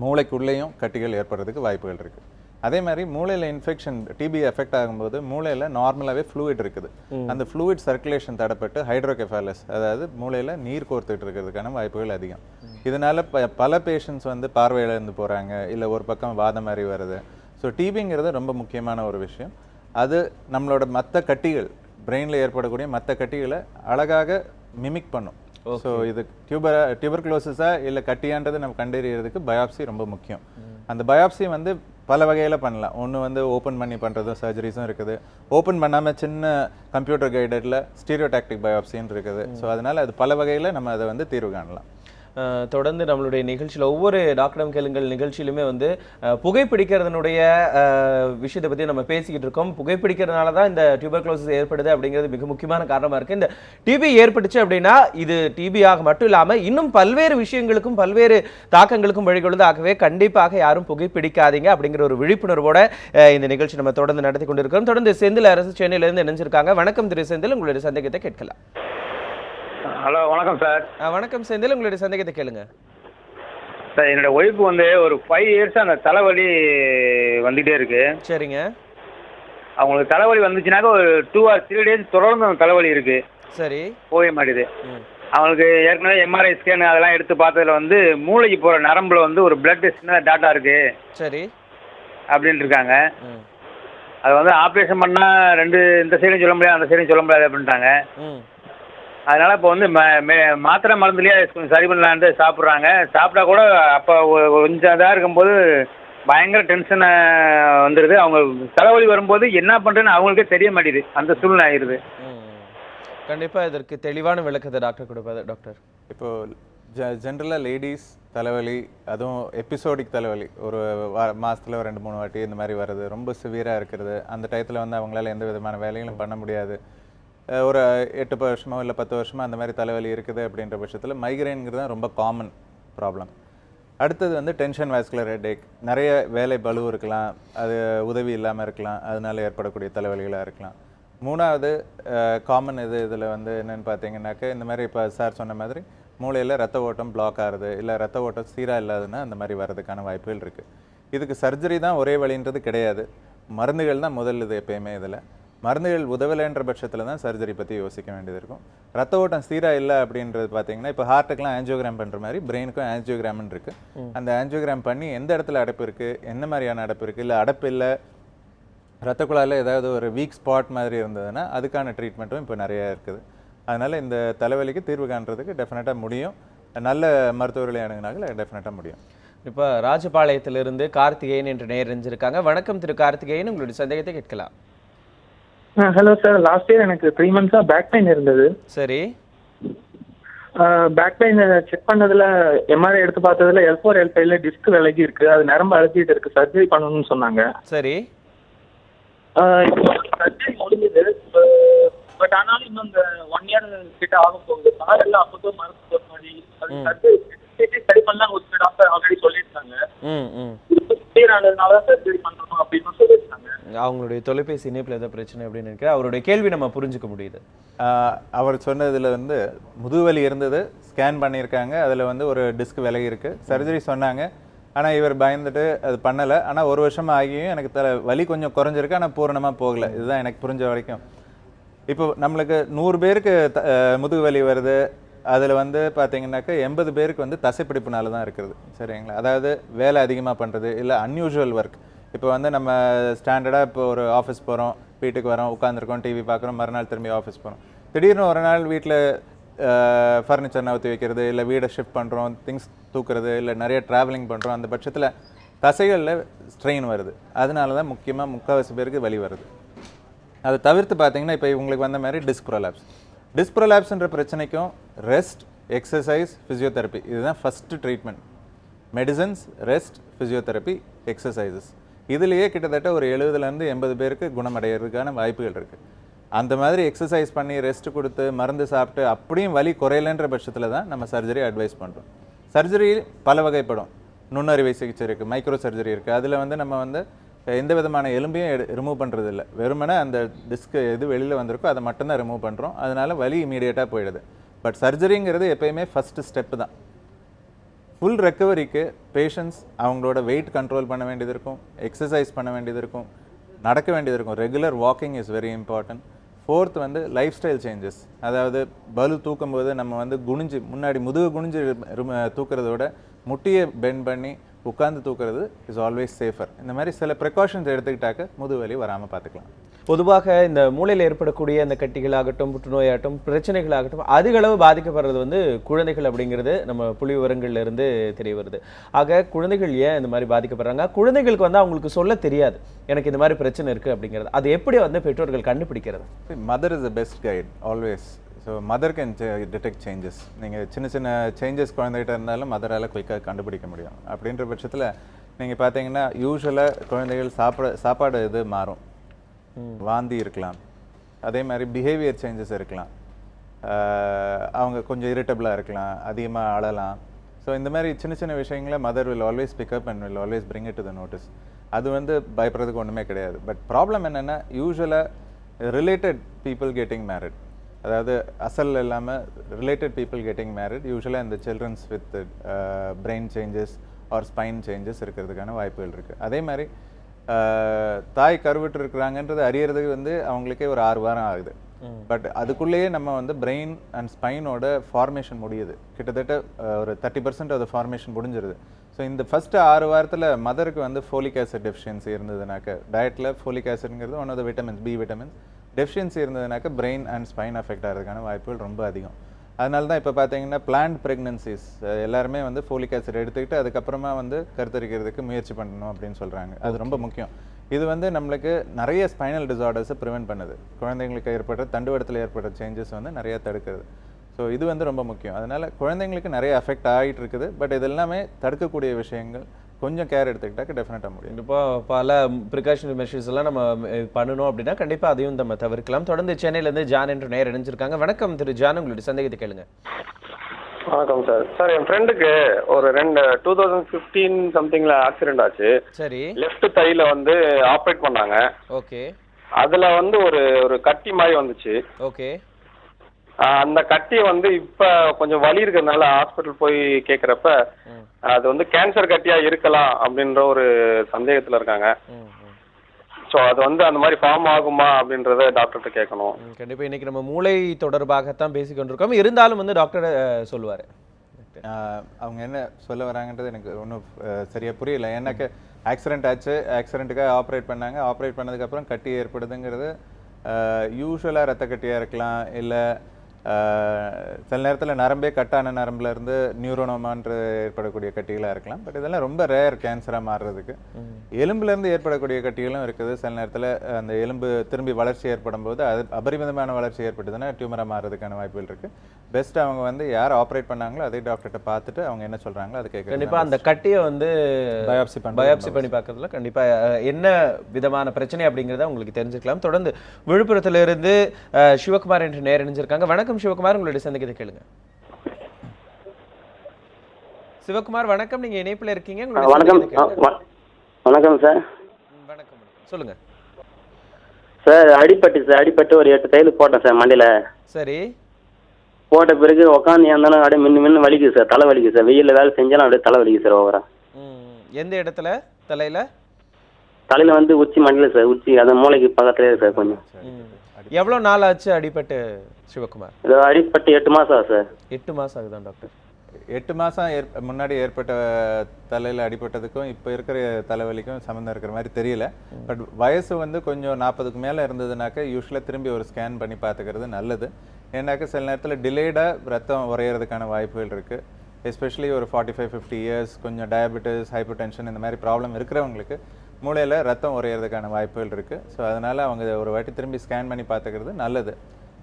மூளைக்குள்ளேயும் கட்டிகள் ஏற்படுறதுக்கு வாய்ப்புகள் இருக்குது. அதே மாதிரி மூளையில் இன்ஃபெக்ஷன் டிபி எஃபெக்ட் ஆகும்போது மூளையில் நார்மலாகவே ஃப்ளூயிட் இருக்குது. அந்த ஃப்ளூயிட் சர்க்குலேஷன் தடப்பட்டு ஹைட்ரோகெஃபாலஸ், அதாவது மூளையில் நீர் கோர்த்துட்டு இருக்கிறதுக்கான வாய்ப்புகள் அதிகம். இதனால் பல பேஷண்ட்ஸ் வந்து பார்வையிலேருந்து போகிறாங்க, இல்லை ஒரு பக்கம் வாதம் மாதிரி வருது. ஸோ டிபிங்கிறது ரொம்ப முக்கியமான ஒரு விஷயம். அது நம்மளோட மற்ற கட்டிகள் பிரெயினில் ஏற்படக்கூடிய மற்ற கட்டிகளை அழகாக மிமிக் பண்ணும். ஸோ இது டியூபர்குலோசிஸா இல்லை கட்டியான்றதை நம்ம கண்டறியறதுக்கு பயாப்சி ரொம்ப முக்கியம். அந்த பயாப்சி வந்து பல வகையில் பண்ணலாம். ஒன்று வந்து ஓப்பன் பண்ணி பண்ணுறதும் சர்ஜரிஸும் இருக்குது. ஓப்பன் பண்ணாமல் சின்ன கம்ப்யூட்டர் கைடடில் ஸ்டீரியோடாக்டிக் பயாப்சின்னு இருக்குது. ஸோ அதனால் அது பல வகையில் நம்ம அதை வந்து தீர்வு காணலாம். தொடர்ந்து நம்மளுடைய நிகழ்ச்சியில் ஒவ்வொரு டாக்டர் கேளுங்கள் நிகழ்ச்சியிலுமே வந்து புகைப்பிடிக்கிறதுனுடைய விஷயத்தை பற்றி நம்ம பேசிக்கிட்டு இருக்கோம். புகைப்பிடிக்கிறதுனால தான் இந்த டியூபர்குலோசிஸ் ஏற்படுது அப்படிங்கிறது மிக முக்கியமான காரணமாக இருக்குது. இந்த டிபி ஏற்பட்டுச்சு அப்படின்னா இது டிபியாக மட்டும் இல்லாமல் இன்னும் பல்வேறு விஷயங்களுக்கும் பல்வேறு தாக்கங்களுக்கும் வழிகொள்ளுது. ஆகவே கண்டிப்பாக யாரும் புகைப்பிடிக்காதீங்க அப்படிங்கிற ஒரு விழிப்புணர்வோட இந்த நிகழ்ச்சி நம்ம தொடர்ந்து நடத்தி கொண்டிருக்கிறோம். தொடர்ந்து செந்தில் அரசு சென்னையிலிருந்து இணைஞ்சிருக்காங்க. வணக்கம் திரு செந்தில், உங்களுடைய சந்தேகத்தை கேட்கலாம். ஹலோ, வணக்கம் சார். வணக்கம் செந்தில், உங்களுடைய சந்தேகத்தை கேளுங்க. சார், என்னோட ஒய்ஃபு வந்து ஒரு 5 இயர்ஸாக அந்த தலைவலி வந்துகிட்டே இருக்கு. சரிங்க. அவங்களுக்கு தலைவலி வந்துச்சுனாக்க ஒரு 2 or 3 days தொடர்ந்து அந்த தலைவலி இருக்கு. சரி. போக மாட்டேது. அவங்களுக்கு ஏற்கனவே எம்ஆர்ஐ ஸ்கேன் அதெல்லாம் எடுத்து பார்த்ததுல வந்து மூளைக்கு போகிற நரம்புல வந்து ஒரு பிளட் சின்ன டாட்டா இருக்கு சரி. அப்படின்ட்டு இருக்காங்க. ம். அது வந்து ஆப்ரேஷன் பண்ணால் இந்த சைடும் சொல்ல முடியாது அந்த சைடும் சொல்ல முடியாது அப்படின்ட்டாங்க. ம். அதனால் இப்போ வந்து மாத்திரை மருந்துலேயே கொஞ்சம் சரி பண்ணலான்ட்டு சாப்பிட்றாங்க. சாப்பிட்டா கூட அப்போ கொஞ்சம் இதாக இருக்கும்போது பயங்கர டென்ஷனை வந்துடுது. அவங்க தலைவலி வரும்போது என்ன பண்ணுறேன்னு அவங்களுக்கே தெரிய மாட்டேது. அந்த சூழ்நிலை ஆயிடுது. கண்டிப்பா இதற்கு தெளிவான விளக்கத்தை டாக்டர் கொடுப்பாரு. டாக்டர், இப்போ ஜென்ரலாக லேடிஸ் தலைவலி, அதுவும் எபிசோடிக் தலைவலி, ஒரு மாதத்தில் 2-3 வாட்டி இந்த மாதிரி வருது, ரொம்ப சிவியராக இருக்கிறது, அந்த டயத்தில் வந்து அவங்களால எந்த விதமான வேலைகளும் பண்ண முடியாது, ஒரு 8 வருஷமோ இல்லை 10 வருஷமோ அந்த மாதிரி தலைவலி இருக்குது அப்படின்ற பட்சத்தில் மைக்ரைன்ங்கிறது தான் ரொம்ப காமன் ப்ராப்ளம். அடுத்தது வந்து டென்ஷன் வாஸ்குலர் ஹெட்டேக், நிறைய வேலை பளு இருக்கலாம், அது உதவி இல்லாமல் இருக்கலாம், அதனால ஏற்படக்கூடிய தலைவலிகளாக இருக்கலாம். மூணாவது காமன் இதில் வந்து என்னென்னு பார்த்தீங்கன்னாக்க, இந்த மாதிரி இப்போ சார் சொன்ன மாதிரி மூளையில் ரத்த ஓட்டம் பிளாக் ஆகுது, இல்லை ரத்த ஓட்டம் சீராக இல்லாதுன்னா அந்த மாதிரி வர்றதுக்கான வாய்ப்புகள் இருக்குது. இதுக்கு சர்ஜரி தான் ஒரே வழின்றது கிடையாது, மருந்துகள் தான் முதல். இது எப்பயுமே இதில் மருந்துகள் உதவலைன்ற பட்சத்தில் தான் சர்ஜரி பற்றி யோசிக்க வேண்டியது இருக்கும். ரத்த ஓட்டம் சீராக இல்லை அப்படின்றது பார்த்தீங்கன்னா, இப்போ ஹார்ட்டுக்கெலாம் ஆன்ஜியோகிராம் பண்ணுற மாதிரி பிரெயினுக்கும் ஆன்ஜியோகிராம்னு இருக்குது. அந்த ஆன்ஜியோகிராம் பண்ணி எந்த இடத்துல அடைப்பு இருக்குது, என்ன மாதிரியான அடைப்பு இருக்குது, இல்லை அடைப்பு இல்லை ரத்த குழாயில் ஏதாவது ஒரு வீக் ஸ்பாட் மாதிரி இருந்ததுன்னா அதுக்கான ட்ரீட்மெண்ட்டும் இப்போ நிறையா இருக்குது. அதனால் இந்த தலைவலிக்கு தீர்வு காண்றதுக்கு டெஃபினட்டாக முடியும். நல்ல மருத்துவர்களை அணுகுனாங்க டெஃபினட்டாக முடியும். இப்போ ராஜபாளையத்திலிருந்து கார்த்திகேயன் என்று நேரஞ்சிருக்காங்க. வணக்கம் திரு கார்த்திகேயன், உங்களுடைய சந்தேகத்தை கேட்கலாம். ஹலோ சார், லாஸ்ட் இயர் எனக்கு 3 months பேக் பெயின் இருந்தது. சரி. பேக் பெயின் செக் பண்ணதில் எம்ஆர்ஐ எடுத்து பார்த்ததுல L4 L5 டிஸ்க் விலகி இருக்கு, அது நரம்பு அழுத்திட்டு இருக்கு, சர்ஜரி பண்ணணும்னு சொன்னாங்க. சரி. சர்ஜரி முடிஞ்சது, பட் ஆனாலும் இன்னும் இந்த 1 year கிட்ட ஆகும் போகுது. சார் எல்லாம் அப்போ மருந்து மாதிரி அது சர்ஜரி சரி பண்ணலாம் ஒரு டாக்டர் ஆல்ரெடி சொல்லியிருக்காங்க. சர்ஜரி பண்ணணும் அப்படின்னு சொல்லியிருக்காங்க. அவங்களுடைய தொலைபேசி இணைப்பில் ஏதாவது பிரச்சனை அப்படின்னு நினைக்கிறேன். அவருடைய கேள்வி நம்ம புரிஞ்சுக்க முடியுது. அவர் சொன்னதில் வந்து முதுகுவலி இருந்தது, ஸ்கேன் பண்ணியிருக்காங்க, அதில் வந்து ஒரு டிஸ்க் விலகி இருக்கு, சர்ஜரி சொன்னாங்க. ஆனால் இவர் பயந்துட்டு அது பண்ணலை. ஆனால் 1 வருஷம் ஆகியும் எனக்கு வலி கொஞ்சம் குறைஞ்சிருக்கு, ஆனால் பூரணமாக போகலை. இதுதான் எனக்கு புரிஞ்ச வரைக்கும். இப்போ நம்மளுக்கு 100 பேருக்கு முதுகு வலி வருது, அதில் வந்து பார்த்தீங்கன்னாக்கா 80 பேருக்கு வந்து தசைப்பிடிப்புனால தான் இருக்கிறது. சரிங்களா? அதாவது வேலை அதிகமாக பண்ணுறது, இல்லை அன்யூஷுவல் ஒர்க். இப்போ வந்து நம்ம ஸ்டாண்டர்டாக இப்போ ஒரு ஆஃபீஸ் போகிறோம், வீட்டுக்கு வரோம், உட்காந்துருக்கோம், டிவி பார்க்குறோம், மறுநாள் திரும்பி ஆஃபீஸ் போகிறோம். திடீர்னு ஒரு நாள் வீட்டில் ஃபர்னிச்சர் நவுத்தி வைக்கிறது, இல்லை வீடை ஷிஃப்ட் பண்ணுறோம், திங்ஸ் தூக்குறது, இல்லை நிறைய ட்ராவலிங் பண்ணுறோம், அந்த பட்சத்தில் தசைகளில் ஸ்ட்ரெயின் வருது. அதனால தான் முக்கியமாக 3/4 பேருக்கு வலி வருது. அதை தவிர்த்து பார்த்தீங்கன்னா இப்போ உங்களுக்கு வந்த மாதிரி டிஸ்க் ப்ரொலாப்ஸ்ன்ற பிரச்சனைக்கும் ரெஸ்ட், எக்ஸசைஸ், ஃபிசியோதெரப்பி, இதுதான் first treatment. Medicines, rest, physiotherapy, exercises. இதுலேயே கிட்டத்தட்ட ஒரு 70-80 பேருக்கு குணமடைகிறதுக்கான வாய்ப்புகள் இருக்குது. அந்த மாதிரி எக்ஸசைஸ் பண்ணி ரெஸ்ட் கொடுத்து மருந்து சாப்பிட்டு அப்படியும் வலி குறையலைன்ற பட்சத்தில் தான் நம்ம சர்ஜரி அட்வைஸ் பண்ணுறோம். சர்ஜரி பல வகைப்படும். நுண்ணறிவை சிகிச்சை இருக்குது, மைக்ரோ சர்ஜரி இருக்குது. அதில் வந்து நம்ம வந்து எந்த விதமான எலும்பையும் ரிமூவ் பண்ணுறது இல்லை, வெறுமனே அந்த டிஸ்க் எது வெளியில் வந்திருக்கோ அதை மட்டும்தான் ரிமூவ் பண்ணுறோம். அதனால வலி இமீடியட்டாக போயிடுது. பட் சர்ஜரிங்கிறது எப்பயுமே ஃபஸ்ட்டு ஸ்டெப்பு தான். ஃபுல் ரெக்கவரிக்கு பேஷண்ட்ஸ் அவங்களோட வெயிட் கண்ட்ரோல் பண்ண வேண்டியது இருக்கும், எக்ஸசைஸ் பண்ண வேண்டியது இருக்கும், நடக்க வேண்டியது இருக்கும். Regular walking is very important. 4th வந்து லைஃப் ஸ்டைல் சேஞ்சஸ். அதாவது பலு தூக்கும்போது நம்ம வந்து குனிஞ்சு, முன்னாடி முதுகு குனிஞ்சு தூக்கிறத விட முட்டியை பெண்ட் பண்ணி உட்காந்து தூக்குறது இஸ் ஆல்வேஸ் சேஃபர். இந்த மாதிரி சில ப்ரிகாஷன்ஸ் எடுத்துக்கிட்டாக்க முதுவலி வராமல் பார்த்துக்கலாம். பொதுவாக இந்த மூளையில் ஏற்படக்கூடிய அந்த கட்டிகளாகட்டும், புற்றுநோயாகட்டும், பிரச்சனைகளாகட்டும் அதிக அளவு பாதிக்கப்படுறது வந்து குழந்தைகள் அப்படிங்கிறது நம்ம புள்ளி விவரங்கள்ல இருந்து தெரிய வருது. ஆக குழந்தைகள் ஏன் இந்த மாதிரி பாதிக்கப்படுறாங்க? குழந்தைகளுக்கு வந்து அவங்களுக்கு சொல்ல தெரியாது எனக்கு இந்த மாதிரி பிரச்சனை இருக்குது அப்படிங்கிறது. அது எப்படி வந்து பெற்றோர்கள் கண்டுபிடிக்கிறது? Mother is the best guide always. So mother can detect changes. நீங்கள் சின்ன சின்ன சேஞ்சஸ் குழந்தைகிட்ட இருந்தாலும் மதரால் குயிக்காக கண்டுபிடிக்க முடியும். அப்படின்ற பட்சத்தில் நீங்கள் பார்த்தீங்கன்னா யூஸ்வலாக குழந்தைகள் சாப்பாடு இது மாறும், வாந்தி இருக்கலாம், அதே மாதிரி பிஹேவியர் சேஞ்சஸ் இருக்கலாம், அவங்க கொஞ்சம் இரிட்டபிளாக இருக்கலாம், அதிகமாக அழலாம். ஸோ இந்த மாதிரி சின்ன சின்ன விஷயங்களை mother will always pick up and will always bring it to the notice. அது வந்து பயப்படுறதுக்கு ஒன்றுமே கிடையாது. பட் ப்ராப்ளம் என்னென்னா, யூஸ்வலாக ரிலேட்டட் பீப்புள் கெட்டிங் மேரிட், அதாவது அசல் இல்லாமல் ரிலேட்டட் பீப்புள் கெட்டிங் மேரிட், யூஸ்வலாக இந்த childrens with brain changes or spine changes இருக்கிறதுக்கான வாய்ப்புகள் இருக்குது. அதே மாதிரி தாய் கருவிட்டு இருக்கிறாங்கன்றது அறியறதுக்கு வந்து அவங்களுக்கே ஒரு 6 வாரம் ஆகுது. பட் அதுக்குள்ளேயே நம்ம வந்து பிரெயின் அண்ட் ஸ்பைனோட ஃபார்மேஷன் முடியுது. கிட்டத்தட்ட ஒரு 30% ஆஃப் ஃபார்மேஷன் முடிஞ்சிருது. ஸோ இந்த ஃபஸ்ட்டு 6 வாரத்தில் மதருக்கு வந்து ஃபோலிக் ஆசிட் டெஃபிஷியன்சி இருந்ததுனாக்க, டயட்டில் ஃபோலிக் ஆசிட்ங்கிறது one of the vitamins, B vitamins deficiency இருந்ததுனாக்க பிரெயின் அண்ட் ஸ்பைன் அஃபெக்ட் ஆகிறதுக்கான வாய்ப்புகள் ரொம்ப அதிகம். அதனால தான் இப்போ பார்த்தீங்கன்னா பிளான்ட் ப்ரெக்னன்சிஸ் எல்லாருமே வந்து ஃபோலிக் ஆசிட் எடுத்துக்கிட்டு அதுக்கப்புறமா வந்து கருத்தரிக்கிறதுக்கு முயற்சி பண்ணணும் அப்படின்னு சொல்கிறாங்க. அது ரொம்ப முக்கியம். இது வந்து நம்மளுக்கு நிறைய ஸ்பைனல் டிசார்டர்ஸை ப்ரிவென்ட் பண்ணுது. குழந்தைங்களுக்கு ஏற்படுற தண்டுவடத்தில் ஏற்படுற சேஞ்சஸ் வந்து நிறையா தடுக்கிறது. ஸோ இது வந்து ரொம்ப முக்கியம். அதனால் குழந்தைங்களுக்கு நிறைய அஃபெக்ட் ஆகிட்டு இருக்குது. பட் இது எல்லாமே தடுக்கக்கூடிய விஷயங்கள். கொஞ்சம் கேர் எடுத்துக்கிட்டாக்க டெஃபினட்டாக முடியும். கண்டிப்பாக பல ப்ரிகாஷனரி மெஷர்ஸ் எல்லாம் நம்ம பண்ணணும் அப்படின்னா கண்டிப்பாக அதையும் நம்ம தவிர்க்கலாம். தொடர்ந்து சென்னையிலேருந்து ஜான் என்று நேர் இணைஞ்சிருக்காங்க. வணக்கம் திரு ஜான், உங்களுடைய சந்தேகத்தை கேளுங்க. வணக்கம் சார். சார் என் ஃப்ரெண்டுக்கு ஒரு 2015 சம்திங்ல ஆக்சிடென்ட் ஆச்சு. சரி. லெஃப்ட் தையில வந்து ஆப்ரேட் பண்ணாங்க. ஓகே. அதுல வந்து ஒரு கட்டி மாதிரி வந்துச்சு. ஓகே. அந்த கட்டி வந்து இப்ப கொஞ்சம் வலி இருக்கிறதுனால ஹாஸ்பிட்டல் போய் கேட்குறப்ப அது வந்து கேன்சர் கட்டியா இருக்கலாம் அப்படின்ற ஒரு சந்தேகத்துல இருக்காங்க. ஸோ அது வந்து அந்த மாதிரி ஃபார்ம் ஆகுமா அப்படின்றத டாக்டர்கிட்ட கேட்கணும். கண்டிப்பாக இன்னைக்கு நம்ம மூளை தொடர்பாகத்தான் பேசிக்கொண்டிருக்கோம். இருந்தாலும் வந்து டாக்டர் சொல்லுவார். அவங்க என்ன சொல்ல வராங்கன்றது எனக்கு ஒன்றும் சரியாக புரியல. எனக்கு ஆக்சிடென்ட் ஆச்சு, ஆக்சிடென்ட்டுக்காக ஆப்ரேட் பண்ணாங்க. ஆப்ரேட் பண்ணதுக்கப்புறம் கட்டி ஏற்படுதுங்கிறது யூஸ்வலாக ரத்த கட்டியாக இருக்கலாம், இல்லை சில நேரத்தில் நரம்பே கட்டான நரம்புல இருந்து நியூரோனோமான்ற ஏற்படக்கூடிய கட்டிகளாக இருக்கலாம். பட் இதெல்லாம் ரொம்ப ரேர் கேன்சராக மாறுறதுக்கு. எலும்புலேருந்து ஏற்படக்கூடிய கட்டிகளும் இருக்குது. சில நேரத்தில் அந்த எலும்பு திரும்பி வளர்ச்சி ஏற்படும் போது அது அபரிமிதமான வளர்ச்சி ஏற்பட்டதுன்னா டியூமராக மாறுறதுக்கான வாய்ப்புகள் இருக்குது. பெஸ்ட் அவங்க வந்து யார் ஆப்ரேட் பண்ணாங்களோ அதே டாக்டர்கிட்ட பார்த்துட்டு அவங்க என்ன சொல்கிறாங்களோ அது கேட்க. கண்டிப்பாக அந்த கட்டியை வந்து பயாப்சி பண்ணி பார்க்கறதுல கண்டிப்பாக என்ன விதமான பிரச்சனை அப்படிங்கிறத உங்களுக்கு தெரிஞ்சுக்கலாம். தொடர்ந்து விழுப்புரத்திலிருந்து சிவகுமார் என்று நேர் இணைஞ்சிருக்காங்க. வணக்கம் சிவகுமார், உங்களுடைய சந்தேகத்தை கேளுங்க. சிவகுமார் வணக்கம், நீங்க இணைப்புல இருக்கீங்க. வணக்கம் வணக்கம் சார். வணக்கம், சொல்லுங்க சார். அடிப்பட்டு ஒரு 8 தையல் போட்டேன் சார் மண்டையில. சரி. போட்ட பிறகு உட்காந்து இருந்தாலும் அப்படியே மின்னு வலிக்குது சார், தலை வலிக்குது சார். வெயில்ல வேலை செஞ்சாலும் அப்படியே தலை வலிக்குது சார் ஓவரா. எந்த இடத்துல? தலையில வந்து உச்சி மண்டையில சார், உச்சி அந்த மூளைக்கு பக்கத்துலேயே சார். கொஞ்சம் எவ்வளவு நாள் ஆச்சு அடிபட்டு சிவகுமார்? அடிப்பட்டு 8 மாசம் ஆகுது சார். 8 மாசம் ஆகுதான் டாக்டர்? 8 மாதம் முன்னாடி ஏற்பட்ட தலையில் அடிபட்டதுக்கும் இப்போ இருக்கிற தலைவலிக்கும் சம்மந்தம் இருக்கிற மாதிரி தெரியல. பட் வயசு வந்து கொஞ்சம் 40க்கு மேலே இருந்ததுனாக்கா யூஸ்வலாக திரும்பி ஒரு ஸ்கேன் பண்ணி பார்த்துக்கிறது நல்லது. ஏன்னாக்கா சில நேரத்தில் டிலேடாக ரத்தம் உறையிறதுக்கான வாய்ப்புகள் இருக்குது. எஸ்பெஷலி ஒரு 45-50 இயர்ஸ் கொஞ்சம் டயபெட்டிஸ், ஹைப்பர் டென்ஷன் இந்த மாதிரி ப்ராப்ளம் இருக்கிறவங்களுக்கு மூளையில் ரத்தம் உறையிறதுக்கான வாய்ப்புகள் இருக்குது. ஸோ அதனால் அவங்க ஒரு வாட்டி திரும்பி ஸ்கேன் பண்ணி பார்த்துக்கிறது நல்லது.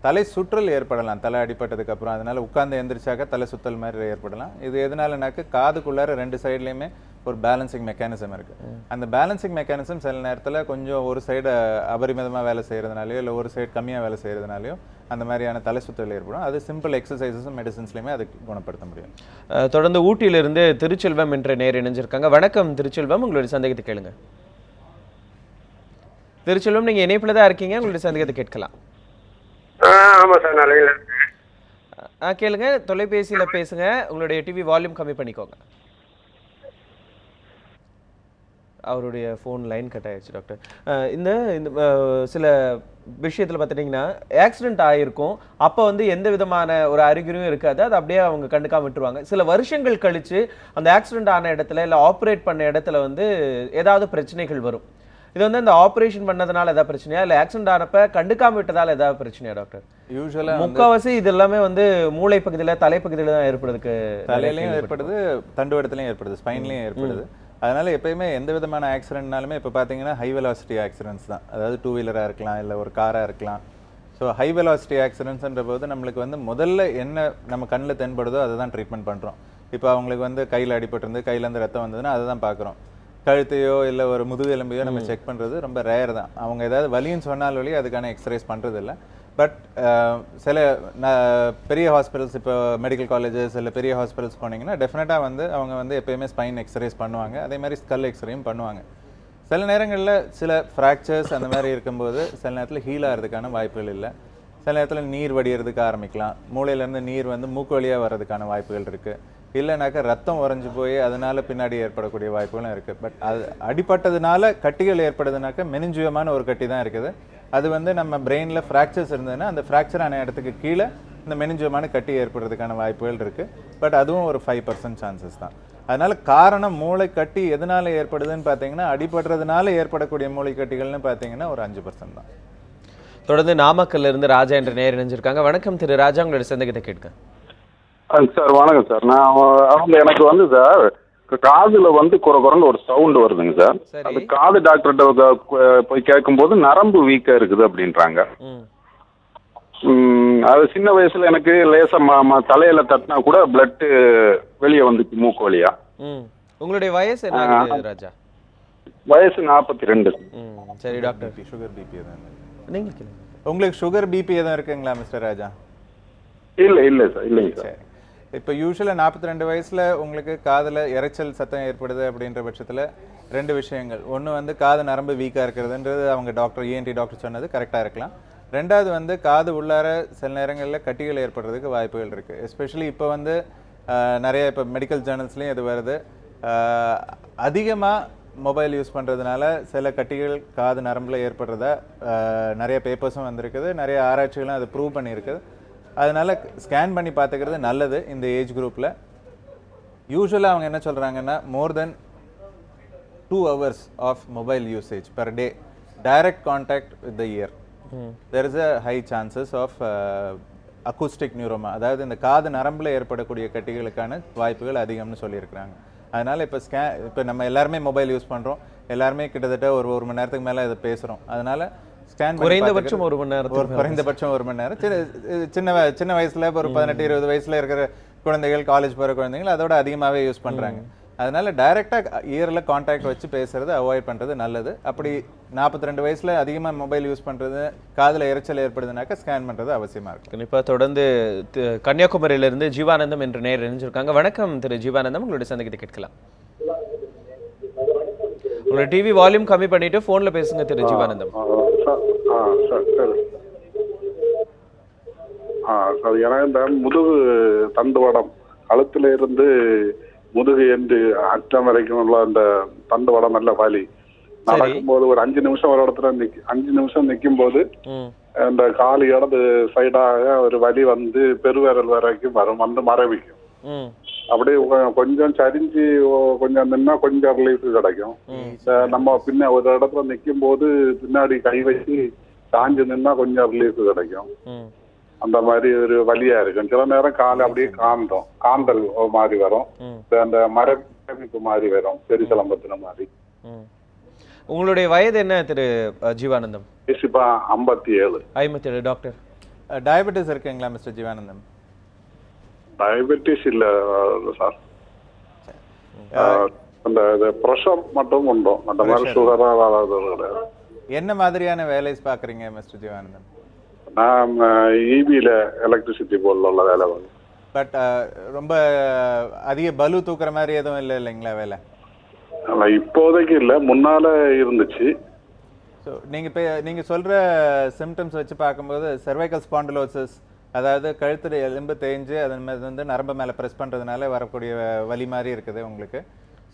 தலை சுற்றல் ஏற்படலாம் தலை அடிப்பட்டதுக்கு அப்புறம். அதனால உட்கார்ந்து எந்திரிச்சாக்க தலை சுற்றல் மாதிரி ஏற்படலாம். இது எதனாலனாக்க காதுக்குள்ளார 2 சைட்லையுமே ஒரு பேலன்சிங் மெக்கானிசம் இருக்கு. அந்த பேலன்சிங் மெக்கானிசம் சில நேரத்தில் கொஞ்சம் ஒரு சைடு அபரிமிதமாக வேலை செய்யறதுனாலயோ இல்லை ஒரு சைடு கம்மியாக வேலை செய்யறதுனாலயோ அந்த மாதிரியான தலை சுற்றல் ஏற்படும். அது சிம்பிள் எக்ஸசைசஸும் மெடிசன்ஸ்லையுமே அதை குணப்படுத்த முடியும். தொடர்ந்து ஊட்டியிலிருந்து திருச்செல்வம் என்ற நேர் இணைஞ்சிருக்காங்க. வணக்கம் திருச்செல்வம், உங்களுடைய சந்தேகத்தை கேளுங்க. திருச்செல்வம், நீங்க இணைப்புல தான் இருக்கீங்க, உங்களுடைய சந்தேகத்தை கேட்கலாம். ஆமாம் சார், நான் லைனில் இருக்கேன். கேளுங்க. தொலைபேசியில் பேசுங்க. உங்களுடைய டிவி வால்யூம் கம்மி பண்ணிக்கோங்க. அவருடைய ஃபோன் லைன் கட் ஆயிடுச்சு டாக்டர். இந்த சில விஷயத்தில் பார்த்துட்டிங்கன்னா ஆக்சிடென்ட் ஆகிருக்கும். அப்போ வந்து எந்த விதமான ஒரு அறிகுறியும் இருக்காது. அது அப்படியே அவங்க கண்டுக்காம விட்டுருவாங்க. சில வருஷங்கள் கழித்து அந்த ஆக்சிடென்ட் ஆன இடத்துல இல்லை ஆப்ரேட் பண்ண இடத்துல வந்து ஏதாவது பிரச்சனைகள் வரும். இது வந்து இந்த ஆப்ரேஷன் பண்ணதுனால ஏதாவது பிரச்சனையா இல்லை ஆக்சிடென்ட் ஆனப்ப கண்டுக்காம விட்டதால ஏதாவது பிரச்சனையா டாக்டர்? யூஸ்வலா முக்காவாசி இது எல்லாமே வந்து மூளை பகுதியில தலைப்பகுதியில தான் ஏற்படுறதுக்கு. தலையிலையும் ஏற்படுது, தண்டுவடத்துலையும் ஏற்படுது, ஸ்பைன்லையும் ஏற்படுது. அதனால எப்பயுமே எந்த விதமான ஆக்சிடென்ட்னாலுமே இப்போ பார்த்தீங்கன்னா ஹை வெலாசிட்டி ஆக்சிடென்ட்ஸ் தான். அதாவது 2 வீலராக இருக்கலாம், இல்லை ஒரு காராக இருக்கலாம். ஸோ ஹை வெலாசிட்டி ஆக்சிடென்ட்ஸ்ன்ற போது நம்மளுக்கு வந்து முதல்ல என்ன நம்ம கண்ணில் தென்படுதோ அதை தான் ட்ரீட்மெண்ட் பண்ணுறோம். இப்போ அவங்களுக்கு வந்து கையில் அடிபட்டிருந்து கையிலேருந்து ரத்தம் வந்ததுன்னா அதை தான் பார்க்குறோம். கழுத்தையோ இல்லை ஒரு முதுகு எலும்பையோ நம்ம செக் பண்ணுறது ரொம்ப ரேர் தான். அவங்க ஏதாவது வலின்னு சொன்னால் வழி அதுக்கான எக்ஸ்ரேஸ் பண்ணுறது இல்லை. பட் சில பெரிய ஹாஸ்பிட்டல்ஸ், இப்போ மெடிக்கல் காலேஜஸ் இல்லை பெரிய ஹாஸ்பிட்டல்ஸ் போனீங்கன்னா டெஃபினட்டாக வந்து அவங்க வந்து எப்போயுமே ஸ்பைன் எக்ஸ்ரேஸ் பண்ணுவாங்க. அதே மாதிரி ஸ்கல் எக்ஸ்ரேயும் பண்ணுவாங்க. சில நேரங்களில் சில ஃப்ராக்சர்ஸ் அந்த மாதிரி இருக்கும்போது சில நேரத்தில் ஹீல் ஆகிறதுக்கான வாய்ப்புகள் இல்லை. சில நேரத்தில் நீர் வடிகிறதுக்கு ஆரம்பிக்கலாம். மூளையிலேருந்து நீர் வந்து மூக்கு வழியாக வர்றதுக்கான வாய்ப்புகள் இருக்குது. இல்லைனாக்கா ரத்தம் உறைஞ்சு போய் அதனால பின்னாடி ஏற்படக்கூடிய வாய்ப்புகளும் இருக்குது. பட் அது அடிப்பட்டதுனால கட்டிகள் ஏற்படுதுனாக்கா மெனிஞ்சியமான ஒரு கட்டி தான் இருக்குது. அது வந்து நம்ம பிரெயினில் ஃப்ராக்சர்ஸ் இருந்ததுன்னா அந்த ஃப்ராக்சர் ஆன இடத்துக்கு கீழே இந்த மெனிஞ்சமான கட்டி ஏற்படுறதுக்கான வாய்ப்புகள் இருக்குது. பட் அதுவும் ஒரு 5% சான்சஸ் தான். அதனால காரணம் மூளை கட்டி எதனால ஏற்படுதுன்னு பார்த்தீங்கன்னா, அடிபடுறதுனால ஏற்படக்கூடிய மூளை கட்டிகள்னு பார்த்தீங்கன்னா ஒரு 5% தான். தொடர்ந்து நாமக்கல்ல இருந்து ராஜா என்ற நேயர் இணைஞ்சிருக்காங்க. வணக்கம் திரு ராஜா, உங்களுடைய சந்தேகத்தை கேட்க. சார் வணக்கம் சார். நான் எனக்கு வந்து சார் காதுல வந்து குறன்னு ஒரு சவுண்ட் வருதுங்க சார். சரி. அது காது டாக்டர்கிட்ட போய் கேட்கும்போது நரம்பு வீக்கா இருக்குது அப்படின்றாங்க. அது சின்ன வயசுல எனக்கு லேசா தலையில தட்டினா கூட பிளட் வெளியே வந்துச்சு மூக்கு வழியா. உங்களுடைய வயசு என்ன ஆகுது ராஜா? வயசு 42. சரி டாக்டர். சுகர் பிபி எதுவும் நீங்க கேளுங்க. உங்களுக்கு சுகர் பிபி எதுவும் இருக்குங்களா மிஸ்டர் ராஜா? இல்லை சார், இல்லைங்க சார். சரி. இப்போ யூஸ்வலாக 42 வயசில் உங்களுக்கு காதில் இரைச்சல் சத்தம் ஏற்படுது அப்படின்ற பட்சத்தில் 2 விஷயங்கள். ஒன்று வந்து காது நரம்பு வீக்காக இருக்கிறதுன்றது அவங்க டாக்டர் ENT டாக்டர் சொன்னது கரெக்டாக இருக்கலாம். 2வது வந்து காது உள்ளார சில நேரங்களில் கட்டிகள் ஏற்படுறதுக்கு வாய்ப்புகள் இருக்குது. எஸ்பெஷலி இப்போ வந்து நிறைய இப்போ மெடிக்கல் ஜேர்னல்ஸ்லேயும் இது வருது. அதிகமாக மொபைல் யூஸ் பண்ணுறதுனால சில கட்டிகள் காது நரம்பில் ஏற்படுறதா நிறைய பேப்பர்ஸும் வந்திருக்குது, நிறைய ஆராய்ச்சிகளும் அதை ப்ரூவ் பண்ணியிருக்குது. அதனால் ஸ்கேன் பண்ணி பார்த்துக்கிறது நல்லது இந்த ஏஜ் குரூப்பில். யூஸ்வலாக அவங்க என்ன சொல்கிறாங்கன்னா, more than 2 hours of mobile usage per day, direct contact with the ear, there is a high chances of acoustic neuroma, அதாவது இந்த காது நரம்பில் ஏற்படக்கூடிய கட்டிகளுக்கான வாய்ப்புகள் அதிகம்னு சொல்லியிருக்கிறாங்க. அதனால் இப்போ நம்ம எல்லாருமே மொபைல் யூஸ் பண்ணுறோம், எல்லாருமே கிட்டத்தட்ட ஒரு மணி நேரத்துக்கு மேலே இதை பேசுகிறோம். அதனால் குறைந்தபட்சம் 1 மணி நேரம், குறைந்தபட்சம் 1 மணி நேரம். சின்ன வயசுல ஒரு 18-20 வயசுல இருக்கிற குழந்தைகள், காலேஜ் போகிற குழந்தைகள் அதோட அதிகமாகவே யூஸ் பண்ணுறாங்க. அதனால டைரெக்டாக இயரில் கான்டாக்ட் வச்சு பேசுறது அவாய்ட் பண்ணுறது நல்லது. அப்படி 42 வயசுல அதிகமாக மொபைல் யூஸ் பண்ணுறது, காதில் இரைச்சல் ஏற்படுதுனாக்கா ஸ்கேன் பண்ணுறது அவசியமாக இருக்கும். இப்போ தொடர்ந்து கன்னியாகுமரியிலிருந்து ஜீவானந்தம் என்ற நேயர் இணைஞ்சிருக்காங்க. வணக்கம் திரு ஜீவானந்தம், உங்களுடைய சந்தேகத்தை கேட்கலாம். உங்களோட டிவி வால்யூம் கம்மி பண்ணிட்டு போன்ல பேசுங்க திரு ஜீவானந்தம். சார் எனக்கு இந்த முதுகு தண்டுவடம், கழுத்துல இருந்து முதுகு எண்டு அச்சம் வரைக்கும் உள்ள அந்த தண்டுவடம் நல்ல வலி. நடக்கும்போது ஒரு 5 நிமிஷம் ஒரு இடத்துல 5 நிமிஷம் நிற்கும் போது அந்த காலு இடது சைடாக ஒரு வலி வந்து பெருவிரல் வரைக்கும் வரும், வந்து மறைவிக்கும். அப்படியே கொஞ்சம் சரிஞ்சு கொஞ்சம் நின்னா கொஞ்சம் ரிலீஃப் கிடைக்கும். நம்ம பின்ன ஒரு இடத்துல நிற்கும் போது பின்னாடி கை வச்சு சாஞ்சு நின்னா கொஞ்சம் ரிலீஃப் கிடைக்கும். அந்த மாதிரி ஒரு வலியா இருக்கும். சில நேரம் காலை அப்படியே காந்தல் மாதிரி வரும், அந்த மரபிப்பு மாதிரி வரும், பெருசலம்பத்தின மாதிரி. உங்களுடைய வயது என்ன திரு ஜீவானந்தம்? 57. 57. டாக்டர், டயபெட்டிஸ் இருக்குங்களா மிஸ்டர் ஜீவானந்தம்? டயபெட்டிஸ் இல்ல சார், அந்த ப்ரெஷர் மட்டும் உண்டோ, அந்த மாதிரி சுகரா வராது கிடையாது. என்ன மாதிரியான வேலை பார்க்குறீங்க மிஸ்டர் ஜீவானந்தம்? நான் ஈபியில எலக்ட்ரிசிட்டி போர்டில் உள்ள வேலை வந்து. பட் ரொம்ப அதிக பலு தூக்குற மாதிரி எதுவும் இல்லைங்களா வேலை? இப்போதைக்கு இல்லை, முன்னால இருந்துச்சு. ஸோ நீங்கள் சொல்கிற சிம்டம்ஸ் வச்சு பார்க்கும்போது செர்வைக்கல் ஸ்பாண்டிலோசிஸ், அதாவது கழுத்து எலும்பு தேஞ்சு அதன் மேலே வந்து நரம்பு மேலே ப்ரெஸ் பண்ணுறதுனால வரக்கூடிய வலி மாதிரி இருக்குது உங்களுக்கு.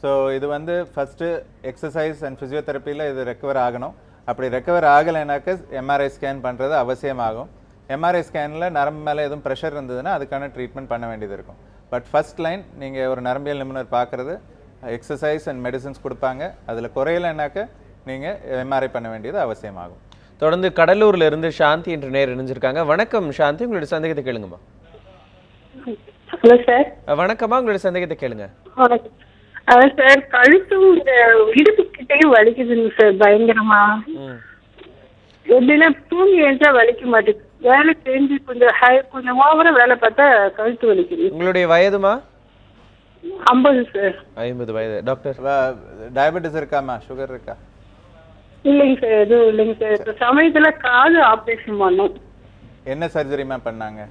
ஸோ இது வந்து ஃபஸ்ட்டு எக்ஸசைஸ் அண்ட் ஃபிசியோதெரப்பியில் இது ரெக்கவர் ஆகணும். அப்படி ரெக்கவர் ஆகலைனாக்க MRI ஸ்கேன் பண்ணுறது அவசியமாகும். MRI ஸ்கேனில் நரம்பு மேலே எதுவும் ப்ரெஷர் இருந்ததுன்னா அதுக்கான ட்ரீட்மெண்ட் பண்ண வேண்டியது இருக்கும். பட் ஃபர்ஸ்ட் லைன் நீங்கள் ஒரு நரம்பியல் நிபுணர் பார்க்குறது, எக்ஸசைஸ் அண்ட் மெடிசன்ஸ் கொடுப்பாங்க. அதில் குறையலைனாக்க நீங்கள் MRI பண்ண வேண்டியது அவசியமாகும். தொடர்ந்து கடலூர்ல இருந்து சாந்தி என்ற நேயர் இணைஞ்சிருக்காங்க. வணக்கம் சாந்தி, உங்களுடைய சந்தேகத்தை கேளுங்கம்மா. Hello sir. வணக்கம்மா, உங்களுடைய சந்தேகத்தை கேளுங்க. வணக்கம். சார், கழுத்தும் இந்த இடுப்பு கிட்டையும் வலிக்குதுங்க சார் பயங்கரமா. எப்படின்னா தூங்கி எழுந்தா வலிக்க மாட்டேங்குது, வேலை செஞ்சு கொஞ்சம் ஓவரா வேலை பார்த்தா கழுத்து வலிக்குது. உங்களுடைய வயதுமா? 50 சார். 50 வயது. டாக்டர், டயபெட்டிஸ் இருக்காமா? சுகர் இருக்கா? இல்லைங்க சார், எதுவும் இல்லைங்க சார். இப்போ சமயத்துல காது ஆப்ரேஷன் பண்ணோம். என்ன சர்ஜரிமா பண்ணாங்க?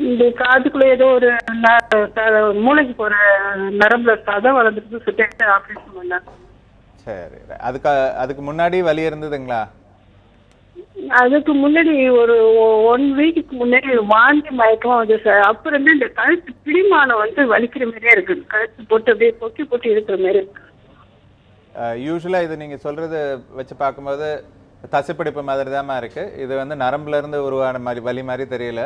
இந்த காதுக்குள்ள ஏதோ ஒரு மூளைக்கு போற நரம்புல சதை வளர்ந்துட்டு சுற்றி ஆப்ரேஷன் பண்ணாங்க. சரி, அதுக்கு முன்னாடி வலி இருந்ததுங்களா? அதுக்கு முன்னாடி ஒரு 1 வீக்குக்கு முன்னாடி வாந்தி மயக்கமா வந்து சார். அப்புறம் இருந்து இந்த கழுத்து பிடிமானம் வந்து வலிக்கிற மாதிரியே இருக்கு, கழுத்து போட்டு அப்படியே பொக்கி போட்டு இருக்கிற மாதிரி இருக்கு. யூஸ்வலாக இது நீங்கள் சொல்கிறது வச்சு பார்க்கும்போது தசைப்பிடிப்பு மாதிரி தான் இருக்குது. இது வந்து நரம்புலேருந்து உருவான மாதிரி வலி மாதிரி தெரியல.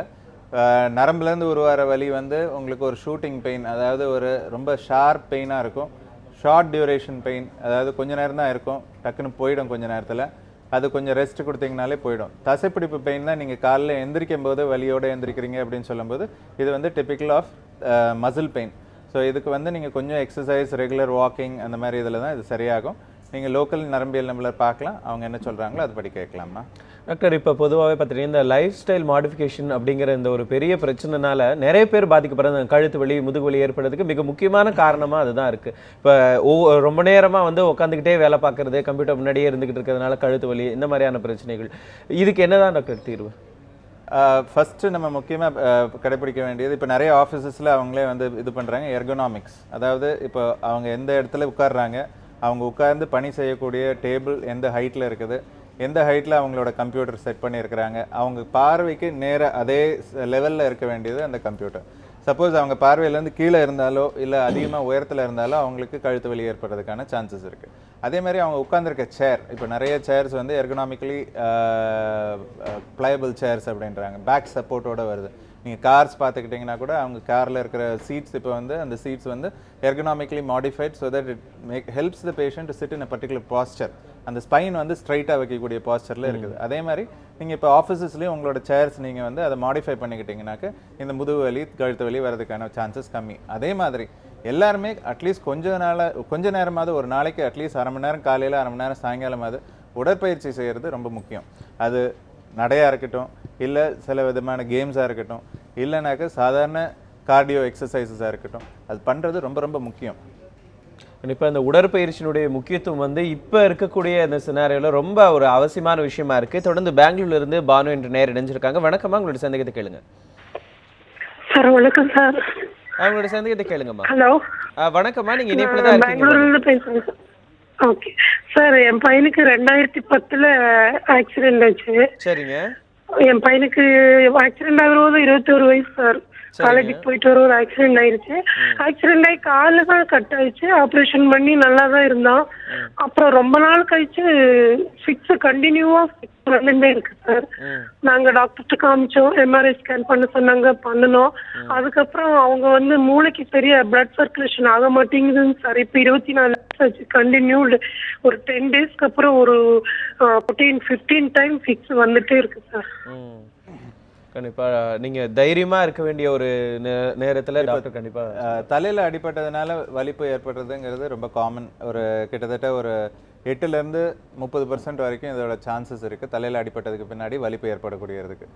நரம்புலேருந்து உருவாகிற வலி வந்து உங்களுக்கு ஒரு ஷூட்டிங் பெயின், அதாவது ஒரு ரொம்ப ஷார்ப் பெயினாக இருக்கும். ஷார்ட் டியூரேஷன் பெயின், அதாவது கொஞ்ச நேரம் தான் இருக்கும், டக்குன்னு போயிடும் கொஞ்ச நேரத்தில். அது கொஞ்சம் ரெஸ்ட் கொடுத்தீங்கனாலே போயிடும். தசைப்பிடிப்பு பெயின் தான் நீங்கள் காலைல எந்திரிக்கும் போது வலியோடு எந்திரிக்கிறீங்க அப்படின்னு சொல்லும்போது இது வந்து typical of muscle pain. So இதுக்கு வந்து நீங்கள் கொஞ்சம் எக்ஸசைஸ், ரெகுலர் வாக்கிங் அந்த மாதிரி இதில் தான் இது சரியாகும். நீங்கள் லோக்கல் நரம்பியல் நிபுணர் பார்க்கலாம், அவங்க என்ன சொல்கிறாங்களோ அது படி கேட்கலாமா. டாக்டர், இப்போ பொதுவாகவே பார்த்தீங்கன்னா இந்த லைஃப் ஸ்டைல் மாடிஃபிகேஷன் அப்படிங்கிற இந்த ஒரு பெரிய பிரச்சனைனால நிறைய பேர் பாதிக்கப்படுற கழுத்து வலி, முதுகு வலி ஏற்படுறதுக்கு மிக முக்கியமான காரணமாக அதுதான் இருக்குது. இப்போ ரொம்ப நேரமாக வந்து உட்காந்துக்கிட்டே வேலை பார்க்குறது, கம்ப்யூட்டர் முன்னாடியே இருந்துக்கிட்டு இருக்கிறதுனால கழுத்து வலி, இந்த மாதிரியான பிரச்சனைகள். இதுக்கு என்னதான் டாக்டர் தீர்வு? ஃபஸ்ட்டு நம்ம முக்கியமாக கடைப்பிடிக்க வேண்டியது, இப்போ நிறைய ஆஃபீஸஸில் அவங்களே வந்து இது பண்ணுறாங்க எர்கோனாமிக்ஸ். அதாவது இப்போ அவங்க எந்த இடத்துல உட்கார்றாங்க, அவங்க உட்கார்ந்து பணி செய்யக்கூடிய டேபிள் எந்த ஹைட்டில் இருக்குது, எந்த ஹைட்டில் அவங்களோட கம்ப்யூட்டர் செட் பண்ணியிருக்கிறாங்க, அவங்க பார்வைக்கு நேராக அதே லெவலில் இருக்க வேண்டியது அந்த கம்ப்யூட்டர். சப்போஸ் அவங்க பார்வையிலேருந்து கீழே இருந்தாலோ இல்லை அதிகமாக உயரத்தில் இருந்தாலோ அவங்களுக்கு கழுத்து வலி ஏற்படுறதுக்கான சான்சஸ் இருக்குது. அதே மாதிரி அவங்க உட்காந்துருக்க சேர், இப்போ நிறைய சேர்ஸ் வந்து எர்கனாமிக்கலி ப்ளையபிள் சேர்ஸ் அப்படின்றாங்க, பேக் சப்போர்ட்டோடு வருது. நீங்கள் கார்ஸ் பார்த்துக்கிட்டிங்கன்னா கூட அவங்க காரில் இருக்கிற சீட்ஸ் இப்போ வந்து அந்த சீட்ஸ் வந்து ergonomically modified so that it helps the patient to sit in a particular posture. அந்த ஸ்பைன் வந்து ஸ்ட்ரைட்டாக வைக்கக்கூடிய பாஸ்டரில் இருக்குது. அதே மாதிரி நீங்கள் இப்போ ஆஃபீஸஸ்லேயும் உங்களோட சேர்ஸ் நீங்கள் வந்து அதை மாடிஃபை பண்ணிக்கிட்டிங்கனாக்க இந்த முதுகு வலி, கழுத்து வலி வரதுக்கான சான்சஸ் கம்மி. அதே மாதிரி எல்லாருமே அட்லீஸ்ட் கொஞ்ச நேரமாவது ஒரு நாளைக்கு அட்லீஸ்ட் அரை மணி நேரம் காலையில், அரை மணி நேரம் சாயங்காலமாவது உடற்பயிற்சி செய்கிறது ரொம்ப முக்கியம். அது நடையாக இருக்கட்டும், இல்லை சில விதமான கேம்ஸாக இருக்கட்டும், இல்லைனாக்க சாதாரண கார்டியோ எக்ஸசைசஸாக இருக்கட்டும், அது பண்ணுறது ரொம்ப ரொம்ப முக்கியம். கண்டிப்பாக இந்த உடற்பயிற்சியினுடைய முக்கியத்துவம் வந்து இப்போ இருக்கக்கூடிய இந்த சினாரியோவில் ரொம்ப ஒரு அவசியமான விஷயமா இருக்குது. தொடர்ந்து பெங்களூர்லேருந்து பானு என்று நேர் இணைஞ்சிருக்காங்க. வணக்கம்மா, உங்களுடைய சந்தேகத்தை கேளுங்க. சார் வணக்கம் சார். அவங்களுடைய சந்தேகத்தை கேளுங்கம்மா. ஹலோ வணக்கம்மா, நீங்கள் இணைப்பில் தான் இருக்கீங்க. பெங்களூர்லேருந்து பேசுகிறேன் சார். ஓகே சார், என் பையனுக்கு 2010 ஆக்சிடென்ட் ஆச்சு. சரிங்க. என் பையனுக்கு ஆக்சிடென்ட் ஆகும்போது 21 வயசு சார். காலேஜுக்கு போயிட்டு வர ஒரு ஆக்சிடென்ட் ஆயிடுச்சு. ஆக்சிடென்ட் ஆகி காலில் தான் கட் ஆயிடுச்சு. ஆப்ரேஷன் பண்ணி நல்லா தான் இருந்தான். அப்புறம் ரொம்ப நாள் கழிச்சு ஃபிக்ஸ் கண்டினியூவா ஃபிக்ஸ் வந்துட்டே இருக்கு சார். நாங்க டாக்டர்கிட்ட காமிச்சோம், எம்ஆர்ஐ ஸ்கேன் பண்ண சொன்னாங்க, பண்ணணும். அதுக்கப்புறம் அவங்க வந்து மூளைக்கு பெரிய பிளட் சர்க்குலேஷன் ஆக மாட்டேங்குதுன்னு சார். இப்போ 24 ஆச்சு கண்டினியூடு. ஒரு 10 டேஸ்க்கு அப்புறம் ஒரு 15 டைம் ஃபிக்ஸ் வந்துட்டே இருக்கு சார். கண்டிப்பாக நீங்கள் தைரியமாக இருக்க வேண்டிய ஒரு நேரத்தில் டாக்டர் கண்டிப்பாக தலையில் அடிபட்டதுனால வலிப்பு ஏற்படுறதுங்கிறது ரொம்ப காமன். ஒரு கிட்டத்தட்ட ஒரு 8% 30% வரைக்கும் இதோட சான்சஸ் இருக்குது தலையில் அடிபட்டதுக்கு பின்னாடி வலிப்பு ஏற்படக்கூடியதுக்கு.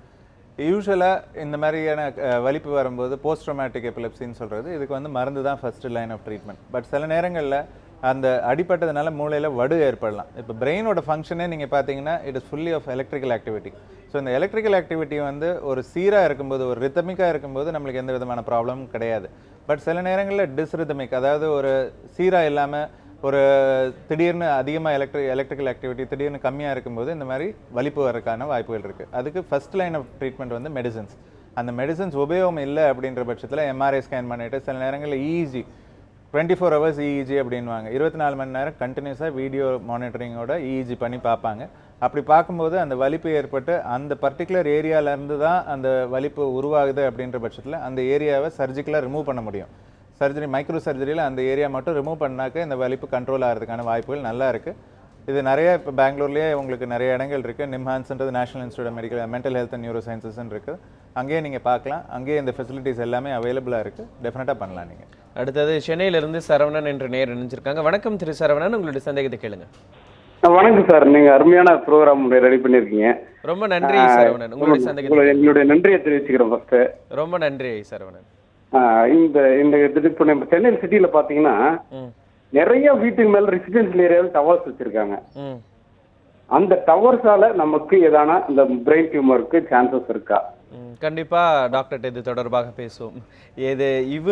யூஸ்வலாக இந்த மாதிரியான வலிப்பு வரும்போது போஸ்ட் ட்ரோமேட்டிக் எபிலெப்சின்னு சொல்கிறது, இதுக்கு வந்து மருந்து தான் first line of treatment. But சில நேரங்களில் அந்த அடிப்பட்டதுனால மூளையில் வடு ஏற்படலாம். இப்போ பிரெயினோட ஃபங்க்ஷனே நீங்கள் பார்த்தீங்கன்னா it is fully of electrical activity. So இந்த எலக்ட்ரிக்கல் ஆக்டிவிட்டி வந்து ஒரு சீராக இருக்கும்போது, ஒரு ரித்தமிக்காக இருக்கும்போது நம்மளுக்கு எந்த விதமான ப்ராப்ளமும் கிடையாது. பட் சில நேரங்களில் டிஸ்ரிதமிக், அதாவது ஒரு சீராக இல்லாமல் ஒரு திடீர்னு அதிகமாக எலக்ட்ரிக்கல் ஆக்டிவிட்டி திடீர்னு கம்மியாக இருக்கும்போது இந்த மாதிரி வலிப்பு வரக்கான வாய்ப்புகள் இருக்குது. அதுக்கு ஃபஸ்ட் லைன் ஆஃப் ட்ரீட்மெண்ட் வந்து மெடிசன்ஸ். அந்த மெடிசன்ஸ் உபயோகம் இல்லை அப்படின்ற பட்சத்தில் எம்ஆர்ஐ ஸ்கேன் பண்ணிவிட்டு சில நேரங்களில் EEG 24 hours EEG அப்படின்வாங்க. 24 மணி நேரம் கண்டினியூஸாக வீடியோ மானிட்டரிங்கோட EEG பண்ணி பார்ப்பாங்க. அப்படி பார்க்கும்போது அந்த வலிப்பு ஏற்பட்டு அந்த பர்டிகுலர் ஏரியாவிலேருந்து தான் அந்த வலிப்பு உருவாகுது அப்படின்ற பட்சத்தில் அந்த ஏரியாவை சர்ஜிக்கலாக ரிமூவ் பண்ண முடியும். சர்ஜரி, மைக்ரோ சர்ஜரியில் அந்த ஏரியா மட்டும் ரிமூவ் பண்ணாக்க இந்த வலிப்பு கண்ட்ரோல் ஆகிறதுக்கான வாய்ப்புகள் நல்லா இருக்குது. இது நிறைய இப்போ பெங்களூர்லேயே உங்களுக்கு நிறைய இடங்கள் இருக்குது. நிம்ஹான்ஸ்ன்றது national institute of mental health and neuro சயின்சஸ்ன்னு இருக்குது. அங்கேயே நீங்கள் பார்க்கலாம். அங்கேயே இந்த ஃபெசிலிட்டிஸ் எல்லாமே அவைலபிளாக இருக்குது. டெஃபினட்டாக பண்ணலாம் நீங்கள். அடுத்தது சென்னையிலிருந்து சரவணன் என்ற நேர் இணைஞ்சிருக்காங்க. வணக்கம் திரு சரவணன், உங்களுடைய சந்தேகத்தை கேளுங்க. வணக்கம் சார், நீங்க அருமையான ப்ரோக்ராம் ரெடி பண்ணிருக்கீங்க. ரொம்ப நன்றி சரவணன். உங்களுடைய சந்தேகத்தை எங்களுடைய நன்றியை தெரிவிச்சுக்கிறோம் ஃபர்ஸ்ட். ரொம்ப நன்றி சரவணன். இந்த இப்போ நம்ம சென்னை சிட்டியில பாத்தீங்கன்னா நிறைய வீட்டுக்கு மேல ரெசிடென்சியல் ஏரியாவில் டவர்ஸ் வச்சிருக்காங்க. அந்த டவர்ஸால நமக்கு ஏதான இந்த பிரெயின் டியூமருக்கு சான்சஸ் இருக்கா? கண்டிப்பா டாக்டர் இது தொடர்பாக பேசுவோம். இது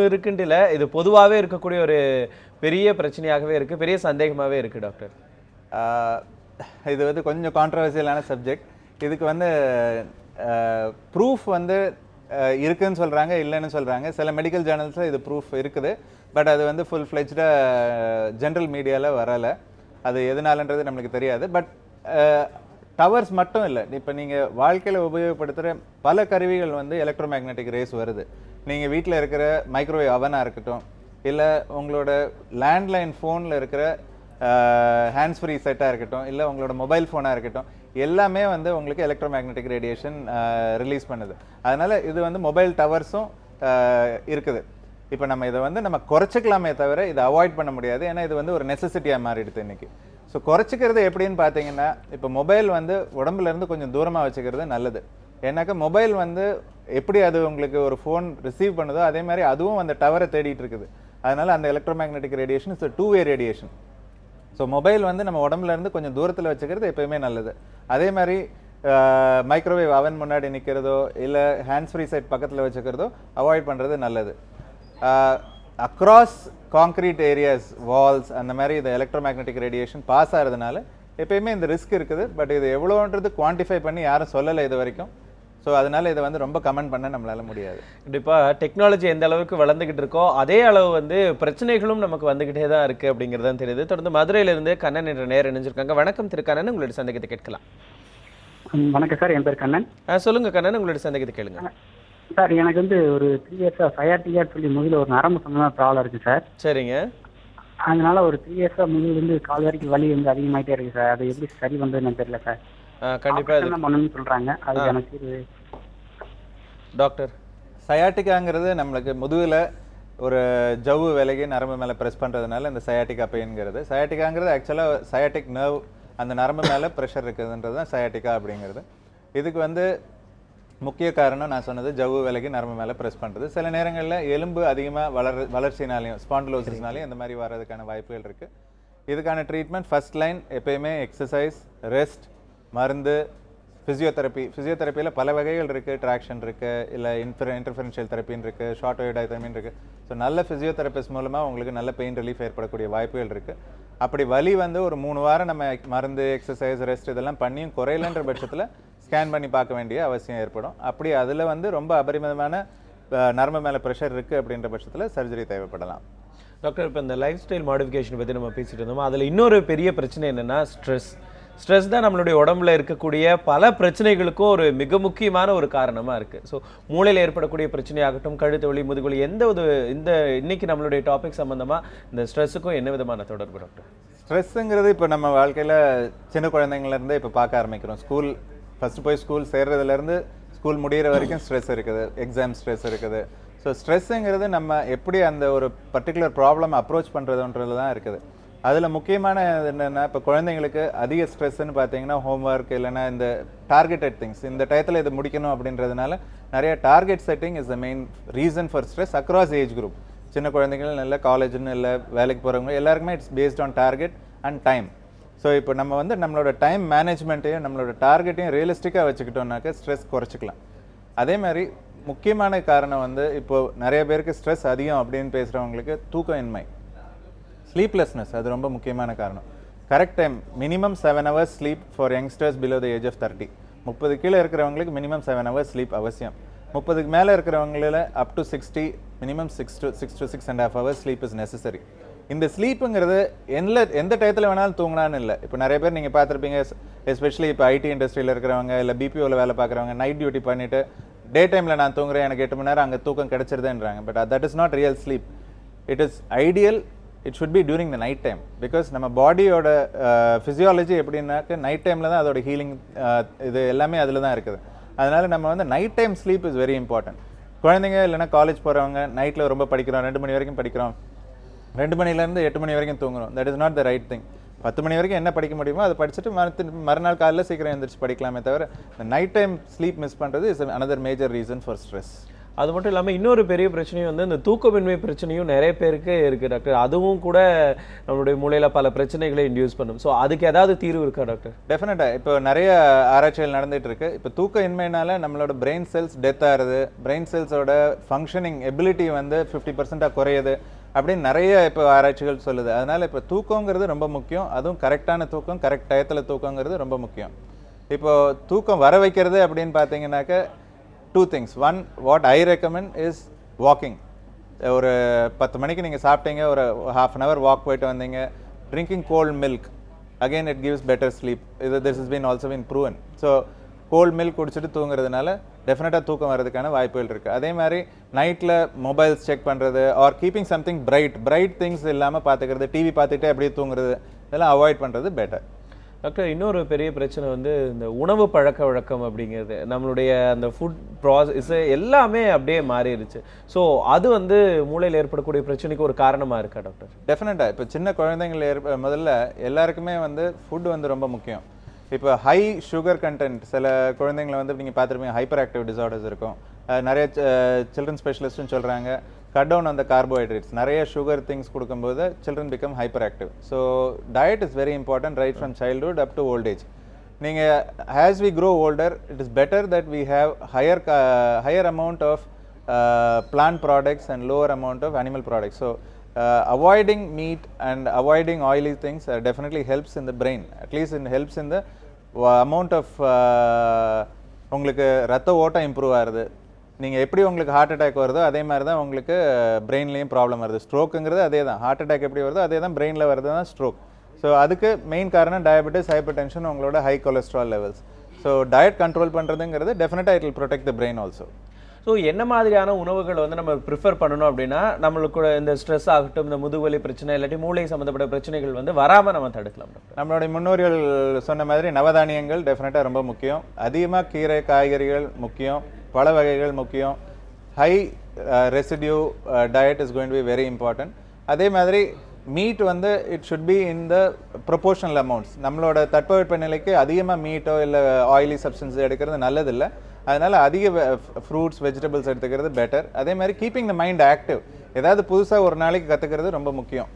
இருக்குன்னு இல்லை, இது பொதுவாகவே இருக்கக்கூடிய ஒரு பெரிய பிரச்சனையாகவே இருக்கு, பெரிய சந்தேகமாகவே இருக்கு டாக்டர். இது வந்து கொஞ்சம் கான்ட்ரவர்சியலான சப்ஜெக்ட். இதுக்கு வந்து ப்ரூஃப் வந்து இருக்குன்னு சொல்கிறாங்க, இல்லைன்னு சொல்கிறாங்க. சில மெடிக்கல் ஜேர்னல்ஸில் இது ப்ரூஃப் இருக்குது. பட் அது வந்து ஃபுல் ஃப்ளெஜ்டாக ஜென்ரல் மீடியாவில் வரலை. அது எதனாலன்றது நம்மளுக்கு தெரியாது. பட் டவர்ஸ் மட்டும் இல்லை, இப்போ நீங்கள் வாழ்க்கையில் உபயோகப்படுத்துகிற பல கருவிகள் வந்து எலக்ட்ரோ மேக்னெட்டிக் ரேஸ் வருது. நீங்கள் வீட்டில் இருக்கிற மைக்ரோவேவ் அவனாக இருக்கட்டும், இல்லை உங்களோட லேண்ட்லைன் ஃபோனில் இருக்கிற ஹேண்ட்ஸ் ஃப்ரீ செட்டாக இருக்கட்டும், இல்லை உங்களோட மொபைல் ஃபோனாக இருக்கட்டும், எல்லாமே வந்து உங்களுக்கு எலக்ட்ரோ மேக்னெட்டிக் ரேடியேஷன் ரிலீஸ் பண்ணுது. அதனால் இது வந்து மொபைல் டவர்ஸும் இருக்குது. இப்போ நம்ம இதை வந்து நம்ம குறைச்சிக்கலாமே தவிர இதை அவாய்ட் பண்ண முடியாது. ஏன்னா இது வந்து ஒரு நெசசிட்டியாக மாறிடுது இன்னைக்கு. ஸோ குறைச்சிக்கிறது எப்படின்னு பார்த்தீங்கன்னா, இப்போ மொபைல் வந்து உடம்புலேருந்து கொஞ்சம் தூரமாக வச்சுக்கிறது நல்லது. ஏன்னாக்கா மொபைல் வந்து எப்படி அது உங்களுக்கு ஒரு ஃபோன் ரிசீவ் பண்ணுதோ அதே மாதிரி அதுவும் அந்த டவரை தேடிட்டு இருக்குது. அதனால் அந்த electromagnetic radiation is two way radiation. So mobile வந்து நம்ம உடம்புலேருந்து கொஞ்சம் தூரத்தில் வச்சுக்கிறது எப்போயுமே நல்லது. அதே மாதிரி மைக்ரோவேவ் அவன் முன்னாடி நிற்கிறதோ இல்லை ஹேண்ட்ஸ் ஃப்ரீ செட் பக்கத்தில் வச்சுக்கிறதோ அவாய்ட் பண்ணுறது நல்லது. அக்ராஸ் கான்க்ரீட் ஏரியாஸ், வால்ஸ், அந்த மாதிரி இந்த எலக்ட்ரோ மேக்னெட்டிக் ரேடியேஷன் பாஸ் ஆகிறதுனால எப்பயுமே இந்த ரிஸ்க் இருக்குது. பட் இது எவ்வளோன்றது குவான்டிஃபை பண்ணி யாரும் சொல்லலை இது வரைக்கும். ஸோ அதனால இதை வந்து ரொம்ப கமெண்ட் பண்ண நம்மளால முடியாது. கண்டிப்பாக டெக்னாலஜி எந்த அளவுக்கு வளர்ந்துகிட்டு இருக்கோ அதே அளவு வந்து பிரச்சனைகளும் நமக்கு வந்துகிட்டே தான் இருக்கு அப்படிங்கிறது தான் தெரியுது. தொடர்ந்து மதுரையிலிருந்து கண்ணன் என்ற நேர் இணைஞ்சிருக்காங்க. வணக்கம் திரு கண்ணன், உங்களுடைய சந்தேகத்தை கேட்கலாம். வணக்கம் சார், என் பேர் கண்ணன். சொல்லுங்க கண்ணன், உங்களுடைய சந்தேகத்தை கேளுங்க. சார் எனக்கு வந்து ஒரு 3 இயர்ஸாக சயாட்டிக்கா சொல்லி முதுகில் ஒரு நரம்பு சம்பந்தமாக ப்ராப்ளம் இருக்குது சார். சரிங்க. அதனால ஒரு 3 இயர்ஸாக முதுகுலேருந்து கால் வரைக்கும் வலி வந்து அதிகமாகிட்டே இருக்குது சார். அதை எப்படி சரி பண்ணுறதுன்னு தெரியல சார். கண்டிப்பாக பண்ணணும்னு சொல்கிறாங்க, அதுக்கான தீர்வு டாக்டர்? சயாட்டிக்காங்கிறது நம்மளுக்கு முதுகில் ஒரு ஜவ்வு விலகி நரம்பு மேலே ப்ரெஸ் பண்ணுறதுனால இந்த சயாட்டிக்கா பெயின்ங்கிறது. சயாட்டிக்காங்கிறது ஆக்சுவலாக சயாட்டிக் நர்வ், அந்த நரம்பு மேலே ப்ரெஷர் இருக்குதுன்றது தான் சயாட்டிக்கா அப்படிங்கிறது. இதுக்கு வந்து முக்கிய காரணம் நான் சொன்னது ஜவ்வு விலகி நரம்பு மேலே ப்ரெஸ் பண்ணுறது. சில நேரங்களில் எலும்பு அதிகமாக வளர்ச்சினாலையும் ஸ்பாண்டிலோசிஸ்னாலையும் இந்த மாதிரி வர்றதுக்கான வாய்ப்புகள் இருக்குது. இதுக்கான ட்ரீட்மெண்ட் ஃபர்ஸ்ட் லைன் எப்பயுமே எக்ஸசைஸ், ரெஸ்ட், மருந்து, ஃபிசியோதெரப்பியில் பல வகைகள் இருக்குது. ட்ராக்ஷன் இருக்குது, இல்லை இன்டர்ஃபெரன்ஷியல் தெரப்பின்னு இருக்குது, ஷார்ட் வேவ் டைத்தமின் இருக்குது. ஸோ நல்ல ஃபிசியோதெரபிஸ்ட் மூலமாக உங்களுக்கு நல்ல பெயின் ரிலீஃப் ஏற்படக்கூடிய வாய்ப்புகள் இருக்குது. அப்படி வலி வந்து ஒரு 3 வாரம் நம்ம மருந்து, எக்ஸசைஸ், ரெஸ்ட் இதெல்லாம் பண்ணியும் குறையலன்ற பட்சத்தில் ஸ்கேன் பண்ணி பார்க்க வேண்டிய அவசியம் ஏற்படும். அப்படி அதில் வந்து ரொம்ப அபரிமிதமான நரம்பு மேலே ப்ரெஷர் இருக்குது அப்படின்ற பட்சத்தில் சர்ஜரி தேவைப்படலாம். டாக்டர், இப்போ இந்த லைஃப் ஸ்டைல் மாடிஃபிகேஷன் பற்றி நம்ம பேசிட்டு இருந்தோம். அதில் இன்னொரு பெரிய பிரச்சனை என்னென்னா ஸ்ட்ரெஸ் தான் நம்மளுடைய உடம்புல இருக்கக்கூடிய பல பிரச்சனைகளுக்கும் ஒரு மிக முக்கியமான ஒரு காரணமாக இருக்குது. ஸோ மூளையில் ஏற்படக்கூடிய பிரச்சனையாகட்டும், கழுத்து வலி, முதுகுவலி, இன்னைக்கு நம்மளுடைய டாபிக் சம்மந்தமாக இந்த ஸ்ட்ரெஸ்ஸுக்கும் என்ன விதமான தொடர்பு டாக்டர்? ஸ்ட்ரெஸ்ஸுங்கிறது இப்போ நம்ம வாழ்க்கையில் சின்ன குழந்தைங்கள்லேருந்தே இப்போ பார்க்க ஆரம்பிக்கிறோம். ஃபஸ்ட்டு போய் ஸ்கூல் சேர்றதுலேருந்து ஸ்கூல் முடிகிற வரைக்கும் ஸ்ட்ரெஸ் இருக்குது, எக்ஸாம் ஸ்ட்ரெஸ் இருக்குது. ஸோ ஸ்ட்ரெஸ்ஸுங்கிறது நம்ம எப்படி அந்த ஒரு பர்டிகுலர் ப்ராப்ளம் அப்ரோச் பண்ணுறதுன்றது தான் இருக்குது. அதில் முக்கியமான என்னென்னா, இப்போ குழந்தைங்களுக்கு அதிக ஸ்ட்ரெஸ்ன்னு பார்த்தீங்கன்னா ஹோம்ஒர்க், இல்லைன்னா இந்த டார்கெட்டட் திங்ஸ், இந்த டயத்தில் இது முடிக்கணும் அப்படின்றதுனால நிறைய target setting is the main reason for stress across age group. சின்ன குழந்தைகள் இல்லை, காலேஜ்னு இல்லை, வேலைக்கு போகிறவங்க எல்லாருக்குமே it's based on target and time. So இப்போ நம்ம வந்து நம்மளோட டைம் மேனேஜ்மெண்ட்டையும் நம்மளோட டார்கெட்டையும் ரியலிஸ்டிக்காக வச்சுக்கிட்டோம்னாக்க ஸ்ட்ரெஸ் குறைச்சிக்கலாம். அதே மாதிரி முக்கியமான காரணம் வந்து இப்போது நிறைய பேருக்கு ஸ்ட்ரெஸ் அதிகம் அப்படின்னு பேசுகிறவங்களுக்கு தூக்கமின்மை, ஸ்லீப்லெஸ்னஸ், அது ரொம்ப முக்கியமான காரணம். Correct time, minimum 7 hours sleep for youngsters below the age of 30. 30 கீழே இருக்கிறவங்களுக்கு மினிமம் 7 hours ஸ்லீப் அவசியம். 30க்கு மேலே இருக்கிறவங்களில் up to 60 minimum 6 to 6.5 hours sleep is necessary. இந்த ஸ்லீப்புங்கிறது எந்த டயத்தில் வேணாலும் தூங்கினான்னு இல்லை. இப்போ நிறைய பேர் நீங்கள் பார்த்துருப்பீங்க, எஸ்பெஷலி இப்போ ஐடி இண்டஸ்ட்ரியில் இருக்கிறவங்க, இல்லை பிபிஓவில் வேலை பார்க்குறவங்க, நைட் டியூட்டி பண்ணிவிட்டு டே டைமில் நான் தூங்குறேன், எனக்கு 8 மணி நேரம் அங்கே தூக்கம் கிடச்சிருதுன்றாங்க. But that is not real sleep. It is ideal, it should be during the night time. Because நம்ம பாடியோட ஃபிசியாலஜி எப்படின்னாக்க நைட் டைமில் தான் அதோட ஹீலிங் இது எல்லாமே அதில் தான் இருக்குது. அதனால் நம்ம வந்து night time sleep is very important. குழந்தைங்க இல்லைனா காலேஜ் போகிறவங்க நைட்டில் ரொம்ப படிக்கிறோம், 2 மணி வரைக்கும் படிக்கிறோம், 2 மணிலேருந்து 8 மணி வரைக்கும் தூங்குறோம். That is not the right thing. 10 மணி வரைக்கும் என்ன படிக்க முடியுமோ அதை படிச்சுட்டு மறுநாள் காலையில் சீக்கிரம் எழுந்திரிச்சு படிக்கலாமே தவிர இந்த நைட் டைம் ஸ்லீப் மிஸ் பண்ணுறது is another major reason for stress. அது மட்டும் இல்லாமல் இன்னொரு பெரிய பிரச்சனையும் வந்து இந்த தூக்கமின்மை பிரச்சனையும் நிறைய பேருக்கு இருக்குது டாக்டர். அதுவும் கூட நம்மளுடைய மூளையில் பல பிரச்சனைகளை இன்டியூஸ் பண்ணும். ஸோ அதுக்கு ஏதாவது தீர்வு இருக்கா டாக்டர்? டெஃபினட்டாக இப்போ நிறைய ஆராய்ச்சிகள் நடந்துகிட்டு இருக்கு. இப்போ தூக்க இன்மையினால நம்மளோட பிரெயின் செல்ஸ் டெத் ஆகுது, பிரெயின் செல்ஸோட ஃபங்க்ஷனிங் எபிலிட்டி வந்து 50% குறையுது அப்படின்னு நிறைய இப்போ ஆராய்ச்சிகள் சொல்லுது. அதனால் இப்போ தூக்கங்கிறது ரொம்ப முக்கியம். அதுவும் கரெக்டான தூக்கம், கரெக்ட் டயத்தில் தூக்கங்கிறது ரொம்ப முக்கியம். இப்போது தூக்கம் வர வைக்கிறது அப்படின்னு பார்த்தீங்கன்னாக்க 2 things. One, what I recommend is walking. ஒரு 10 மணிக்கு நீங்கள் சாப்பிட்டீங்க, ஒரு 1/2 hour வாக் போயிட்டு வந்தீங்க, drinking cold milk, again it gives better sleep. This has been also been proven. So cold milk குடிச்சிட்டு தூங்குறதுனால டெஃபினட்டாக தூக்கம் வரதுக்கான வாய்ப்புகள் இருக்குது. அதே மாதிரி நைட்டில் மொபைல்ஸ் செக் பண்ணுறது or keeping something bright things இல்லாமல் பார்த்துக்கிறது, டிவி பார்த்துக்கிட்டே அப்படியே தூங்குறது, இதெல்லாம் அவாய்ட் பண்ணுறது பெட்டர். டாக்டர், இன்னொரு பெரிய பிரச்சனை வந்து இந்த உணவு பழக்க வழக்கம் அப்படிங்கிறது. நம்மளுடைய அந்த ஃபுட் ப்ராசஸ் எல்லாமே அப்படியே மாறிடுச்சு. ஸோ அது வந்து மூளையில் ஏற்படக்கூடிய பிரச்சனைக்கு ஒரு காரணமாக இருக்கா டாக்டர்? டெஃபினட்டாக இப்போ சின்ன குழந்தைங்கள் முதல்ல எல்லாருக்குமே வந்து ஃபுட் வந்து ரொம்ப முக்கியம். இப்போ ஹை சுகர் கண்டென்ட் சில குழந்தைங்களை வந்து நீங்கள் பார்த்துருப்பீங்க, ஹைப்பர் ஆக்டிவ் டிசார்டர்ஸ் இருக்கும். நிறைய சில்ட்ரன் ஸ்பெஷலிஸ்ட்னு சொல்கிறாங்க, கட் டவுன் அந்த கார்போஹைட்ரேட்ஸ், நிறைய சுகர் திங்ஸ் கொடுக்கும்போது children become hyper active. So diet is very important right from childhood up to old age. நீங்கள் as we grow older it is better that we have higher amount of plant products and lower amount of animal products. So avoiding meat and avoiding oily things definitely helps in the brain. At least it helps in the amount of உங்களுக்கு ரத்த ஓட்டம் improve ஆகுது. நீங்கள் எப்படி உங்களுக்கு heart attack வருதோ அதே மாதிரி தான் உங்களுக்கு பிரெயின்லேயும் ப்ராப்ளம் வருது. ஸ்ட்ரோக்குங்கிறது அதே தான், ஹார்ட் அட்டாக் எப்படி வருதோ அதே தான் பிரெயினில் வருது தான் ஸ்ட்ரோக். ஸோ அதுக்கு மெயின் காரணம் டயபெட்டிஸ், ஹைப்பர் டென்ஷன், உங்களோட high cholesterol levels. So diet control பண்ணுறதுங்கிறது டெஃபினட்டாக it will protect the brain also. So என்ன மாதிரியான உணவுகள் வந்து நம்ம ப்ரிஃபர் பண்ணணும் அப்படின்னா நம்மளுக்கு இந்த ஸ்ட்ரெஸ் ஆகட்டும், இந்த முதுகுவலி பிரச்சனை இல்லாட்டி மூளை சம்மந்தப்பட்ட பிரச்சனைகள் வந்து வராமல் நம்ம தடுக்கலாம்? நம்மளுடைய முன்னோர்கள் சொன்ன மாதிரி நவதானியங்கள் டெஃபினட்டாக ரொம்ப முக்கியம். அதிகமாக கீரை காய்கறிகள் முக்கியம், பழ வகைகள் முக்கியம். High residue diet is going to be very important. அதே மாதிரி மீட் வந்து it should be in the proportional amounts. நம்மளோட தட்பவெட்ப நிலைக்கு அதிகமாக மீட்டோ இல்லை ஆயிலி சப்ஸ்டன்ஸ் எடுக்கிறது நல்லதில்லை. அதனால் அதிக ஃப்ரூட்ஸ் வெஜிடபிள்ஸ் எடுத்துக்கிறது பெட்டர். அதே மாதிரி கீப்பிங் த மைண்ட் ஆக்டிவ். ஏதாவது புதுசாக ஒரு நாளைக்கு கற்றுக்கிறது ரொம்ப முக்கியம்.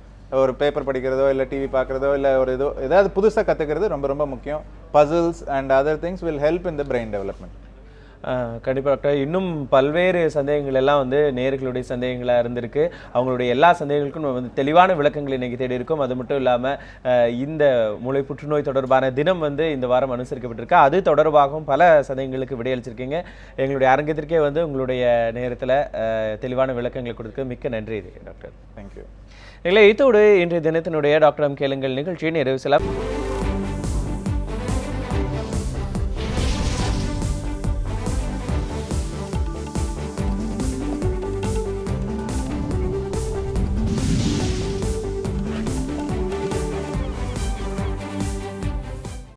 ஒரு பேப்பர் படிக்கிறதோ இல்லை டிவி பார்க்குறதோ இல்லை ஒரு ஏதாவது புதுசாக கற்றுக்கிறது ரொம்ப ரொம்ப முக்கியம். Puzzles and other things will help in the brain development. கண்டிப்பாக டாக்டர், இன்னும் பல்வேறு சந்தேகங்கள் எல்லாம் வந்து நேயர்களுடைய சந்தேகங்களாக இருந்திருக்கு. அவங்களுடைய எல்லா சந்தேகங்களுக்கும் நம்ம வந்து தெளிவான விளக்கங்களை இன்றைக்கி தேடி இருக்கோம். அது மட்டும் இல்லாமல் இந்த மூளை புற்றுநோய் தொடர்பான தினம் வந்து இந்த வாரம் அனுசரிக்கப்பட்டிருக்கு. அது தொடர்பாகவும் பல சந்தேகங்களுக்கு விடையளிச்சிருக்கீங்க. எங்களுடைய அரங்கத்திற்கே வந்து உங்களுடைய நேரத்தில் தெளிவான விளக்கங்களை கொடுக்க மிக்க நன்றி டாக்டர். தேங்க்யூ. இதோடு இன்றைய தினத்தினுடைய டாக்டர் கேளுங்கள் நிகழ்ச்சியை நிறைவு செய்யலாம்.